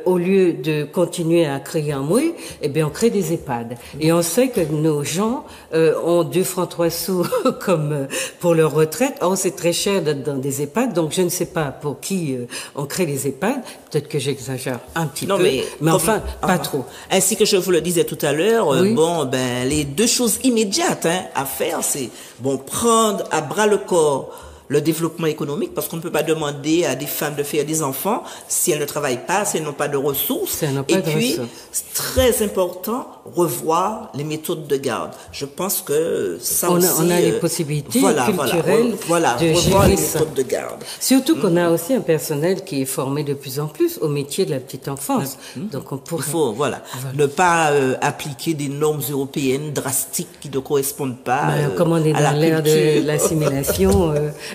au lieu de continuer à créer un mouet, on crée des EHPAD. Et on sait que nos gens ont 2 francs 3 sous comme pour leur retraite. Or, c'est très cher d'être dans des EHPAD, donc je ne sais pas pour qui on crée les EHPAD. Peut-être que j'exagère un petit peu, mais enfin, pas trop. Ainsi que je vous le disais tout à l'heure, les 2 choses immédiates à faire, c'est prendre à bras le corps le développement économique, parce qu'on ne peut pas demander à des femmes de faire des enfants si elles ne travaillent pas, si elles n'ont pas de ressources. Et puis, c'est très important, revoir les méthodes de garde. Je pense que ça aussi... On a les possibilités culturelles de revoir les méthodes de garde. Surtout qu'on a aussi un personnel qui est formé de plus en plus au métier de la petite enfance. Donc on pourrait... Il faut, ne pas appliquer des normes européennes drastiques qui ne correspondent pas comme on est à la dans l'ère de l'assimilation.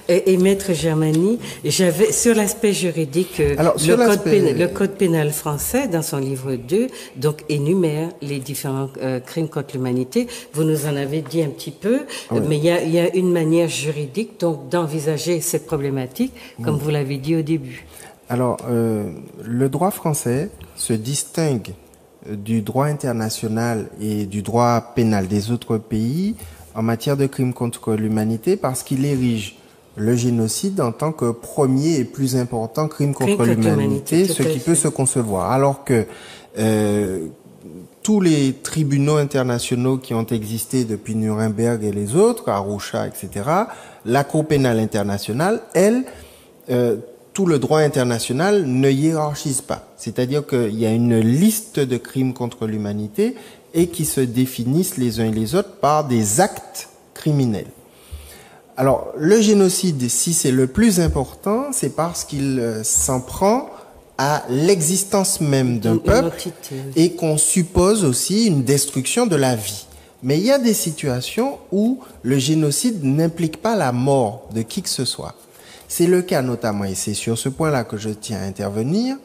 Et Maître Germany, j'avais sur l'aspect juridique, le code pénal français, dans son livre 2, donc énumère les différents crimes contre l'humanité. Vous nous en avez dit un petit peu, mais il y a une manière juridique donc d'envisager cette problématique, comme vous l'avez dit au début. Alors, le droit français se distingue du droit international et du droit pénal des autres pays en matière de crimes contre l'humanité parce qu'il érige le génocide en tant que premier et plus important crime contre l'humanité, ce qui peut se concevoir. Alors que tous les tribunaux internationaux qui ont existé depuis Nuremberg et les autres, Arusha, etc., la Cour pénale internationale, elle, tout le droit international ne hiérarchise pas. C'est-à-dire qu'il y a une liste de crimes contre l'humanité et qui se définissent les uns et les autres par des actes criminels. Alors, le génocide, si c'est le plus important, c'est parce qu'il s'en prend à l'existence même d'un peuple et qu'on suppose aussi une destruction de la vie. Mais il y a des situations où le génocide n'implique pas la mort de qui que ce soit. C'est le cas notamment, et c'est sur ce point-là que je tiens à intervenir,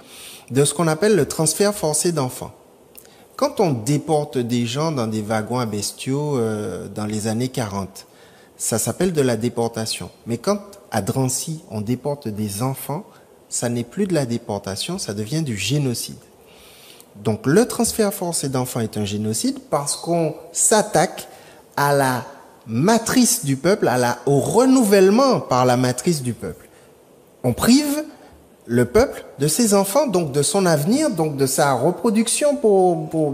de ce qu'on appelle le transfert forcé d'enfants. Quand on déporte des gens dans des wagons à bestiaux dans les années 40, ça s'appelle de la déportation. Mais quand, à Drancy, on déporte des enfants, ça n'est plus de la déportation, ça devient du génocide. Donc le transfert forcé d'enfants est un génocide parce qu'on s'attaque à la matrice du peuple, au renouvellement par la matrice du peuple. On prive le peuple de ses enfants, donc de son avenir, donc de sa reproduction,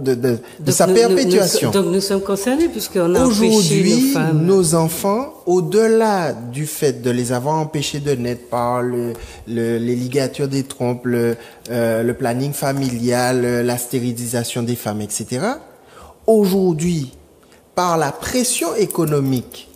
de sa perpétuation. Donc nous sommes concernés puisqu'on a empêché nos femmes. Nos enfants, au-delà du fait de les avoir empêchés de naître par les ligatures des trompes, le planning familial, la stérilisation des femmes, etc., aujourd'hui, par la pression économique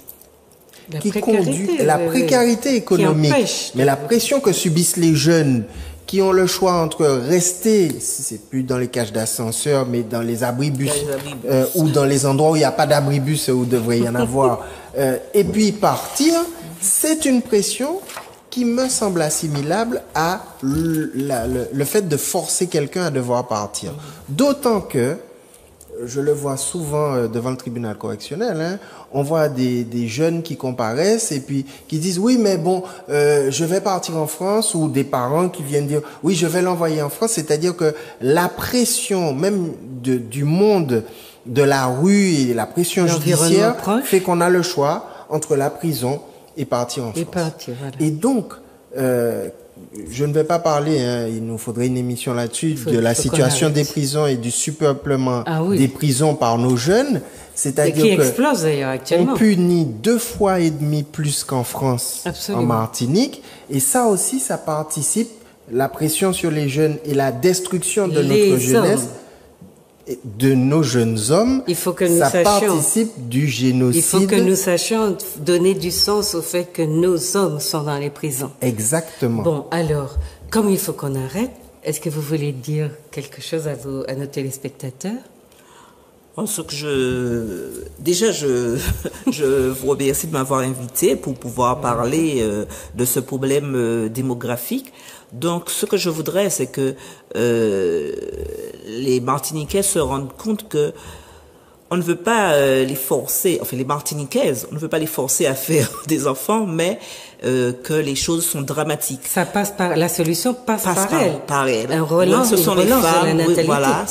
la précarité économique, mais la pression que subissent les jeunes qui ont le choix entre rester, c'est plus dans les cages d'ascenseur, mais dans les abribus, ou dans les endroits où il n'y a pas d'abribus, où il devrait y en avoir, et puis partir, c'est une pression qui me semble assimilable à le fait de forcer quelqu'un à devoir partir. D'autant que, je le vois souvent devant le tribunal correctionnel, on voit des jeunes qui comparaissent et puis qui disent oui mais bon je vais partir en France, ou des parents qui viennent dire oui je vais l'envoyer en France, c'est-à-dire que la pression même du monde de la rue et la pression judiciaire fait qu'on a le choix entre la prison et partir en France. Et donc je ne vais pas parler, il nous faudrait une émission là-dessus, de la situation des prisons et du surpeuplement des prisons par nos jeunes. C'est-à-dire qui explose d'ailleurs actuellement. On punit 2,5 fois plus qu'en France, en Martinique. Et ça aussi, ça participe, la pression sur les jeunes et la destruction de notre jeunesse, de nos jeunes hommes, ça participe du génocide. Il faut que nous sachions donner du sens au fait que nos hommes sont dans les prisons. Exactement. Bon, alors, comme il faut qu'on arrête, est-ce que vous voulez dire quelque chose à nos téléspectateurs? Déjà, je vous remercie de m'avoir invité pour pouvoir parler de ce problème démographique. Donc, ce que je voudrais, c'est que les Martiniquais se rendent compte que on ne veut pas les forcer, enfin les Martiniquaises, on ne veut pas les forcer à faire des enfants, mais que les choses sont dramatiques. Ça passe par, la solution passe par elle. Un relance, ce sont les femmes, de la natalité. Voilà,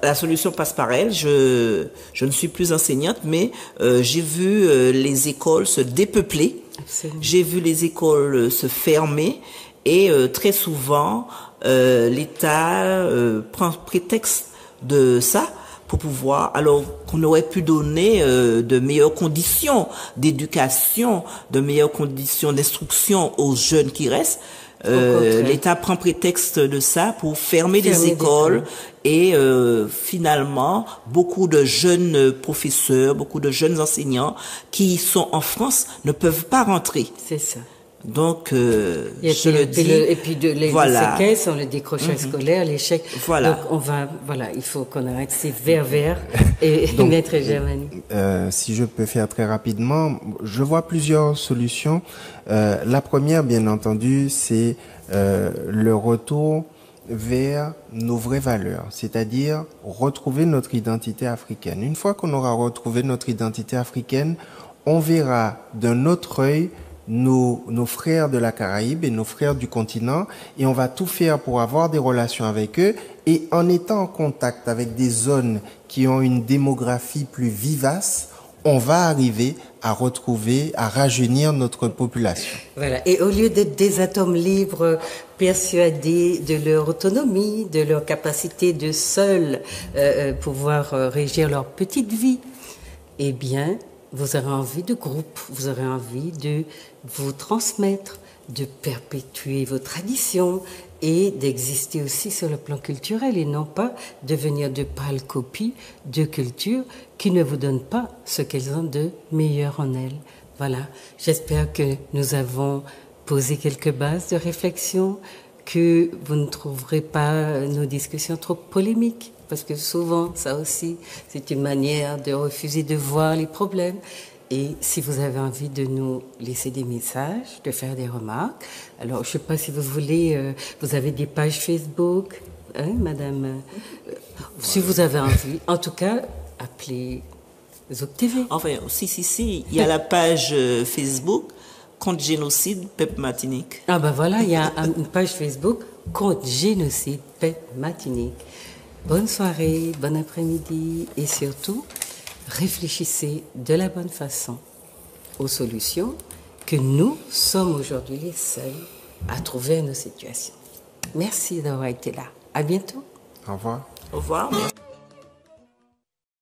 la solution passe par elle. Je ne suis plus enseignante, mais j'ai vu les écoles se dépeupler. Absolument. J'ai vu les écoles se fermer. Et très souvent, l'État prend prétexte de ça pour pouvoir, alors qu'on aurait pu donner de meilleures conditions d'éducation, de meilleures conditions d'instruction aux jeunes qui restent. L'État prend prétexte de ça pour fermer des écoles et finalement beaucoup de jeunes professeurs, beaucoup de jeunes enseignants qui sont en France ne peuvent pas rentrer. C'est ça. Donc, et je le dis. Et puis les séquelles sont le décrochage scolaire, l'échec. Voilà. Donc il faut qu'on arrête ces vers et donc, Maître Germani. Si je peux faire très rapidement, je vois plusieurs solutions. La première, bien entendu, c'est le retour vers nos vraies valeurs, c'est-à-dire retrouver notre identité africaine. Une fois qu'on aura retrouvé notre identité africaine, on verra d'un autre œil nos frères de la Caraïbe et nos frères du continent, et on va tout faire pour avoir des relations avec eux, et en étant en contact avec des zones qui ont une démographie plus vivace, on va arriver à retrouver, à rajeunir notre population. Voilà. Et au lieu d'être des atomes libres, persuadés de leur autonomie, de leur capacité de seuls pouvoir régir leur petite vie, eh bien, vous aurez envie de groupe, vous aurez envie de vous transmettre, de perpétuer vos traditions et d'exister aussi sur le plan culturel et non pas devenir de pâles copies de cultures qui ne vous donnent pas ce qu'elles ont de meilleur en elles. Voilà, j'espère que nous avons posé quelques bases de réflexion, que vous ne trouverez pas nos discussions trop polémiques. Parce que souvent, ça aussi, c'est une manière de refuser de voir les problèmes. Et si vous avez envie de nous laisser des messages, de faire des remarques, alors je ne sais pas si vous voulez, vous avez des pages Facebook, hein, madame, si vous avez envie, en tout cas, appelez Zouk TV. Enfin, si, il y a la page Facebook contre génocide Peuple Martinique. Ah ben voilà, il y a une page Facebook contre génocide Peuple Martinique. Bonne soirée, bon après-midi et surtout, réfléchissez de la bonne façon aux solutions que nous sommes aujourd'hui les seuls à trouver à nos situations. Merci d'avoir été là. À bientôt. Au revoir. Au revoir.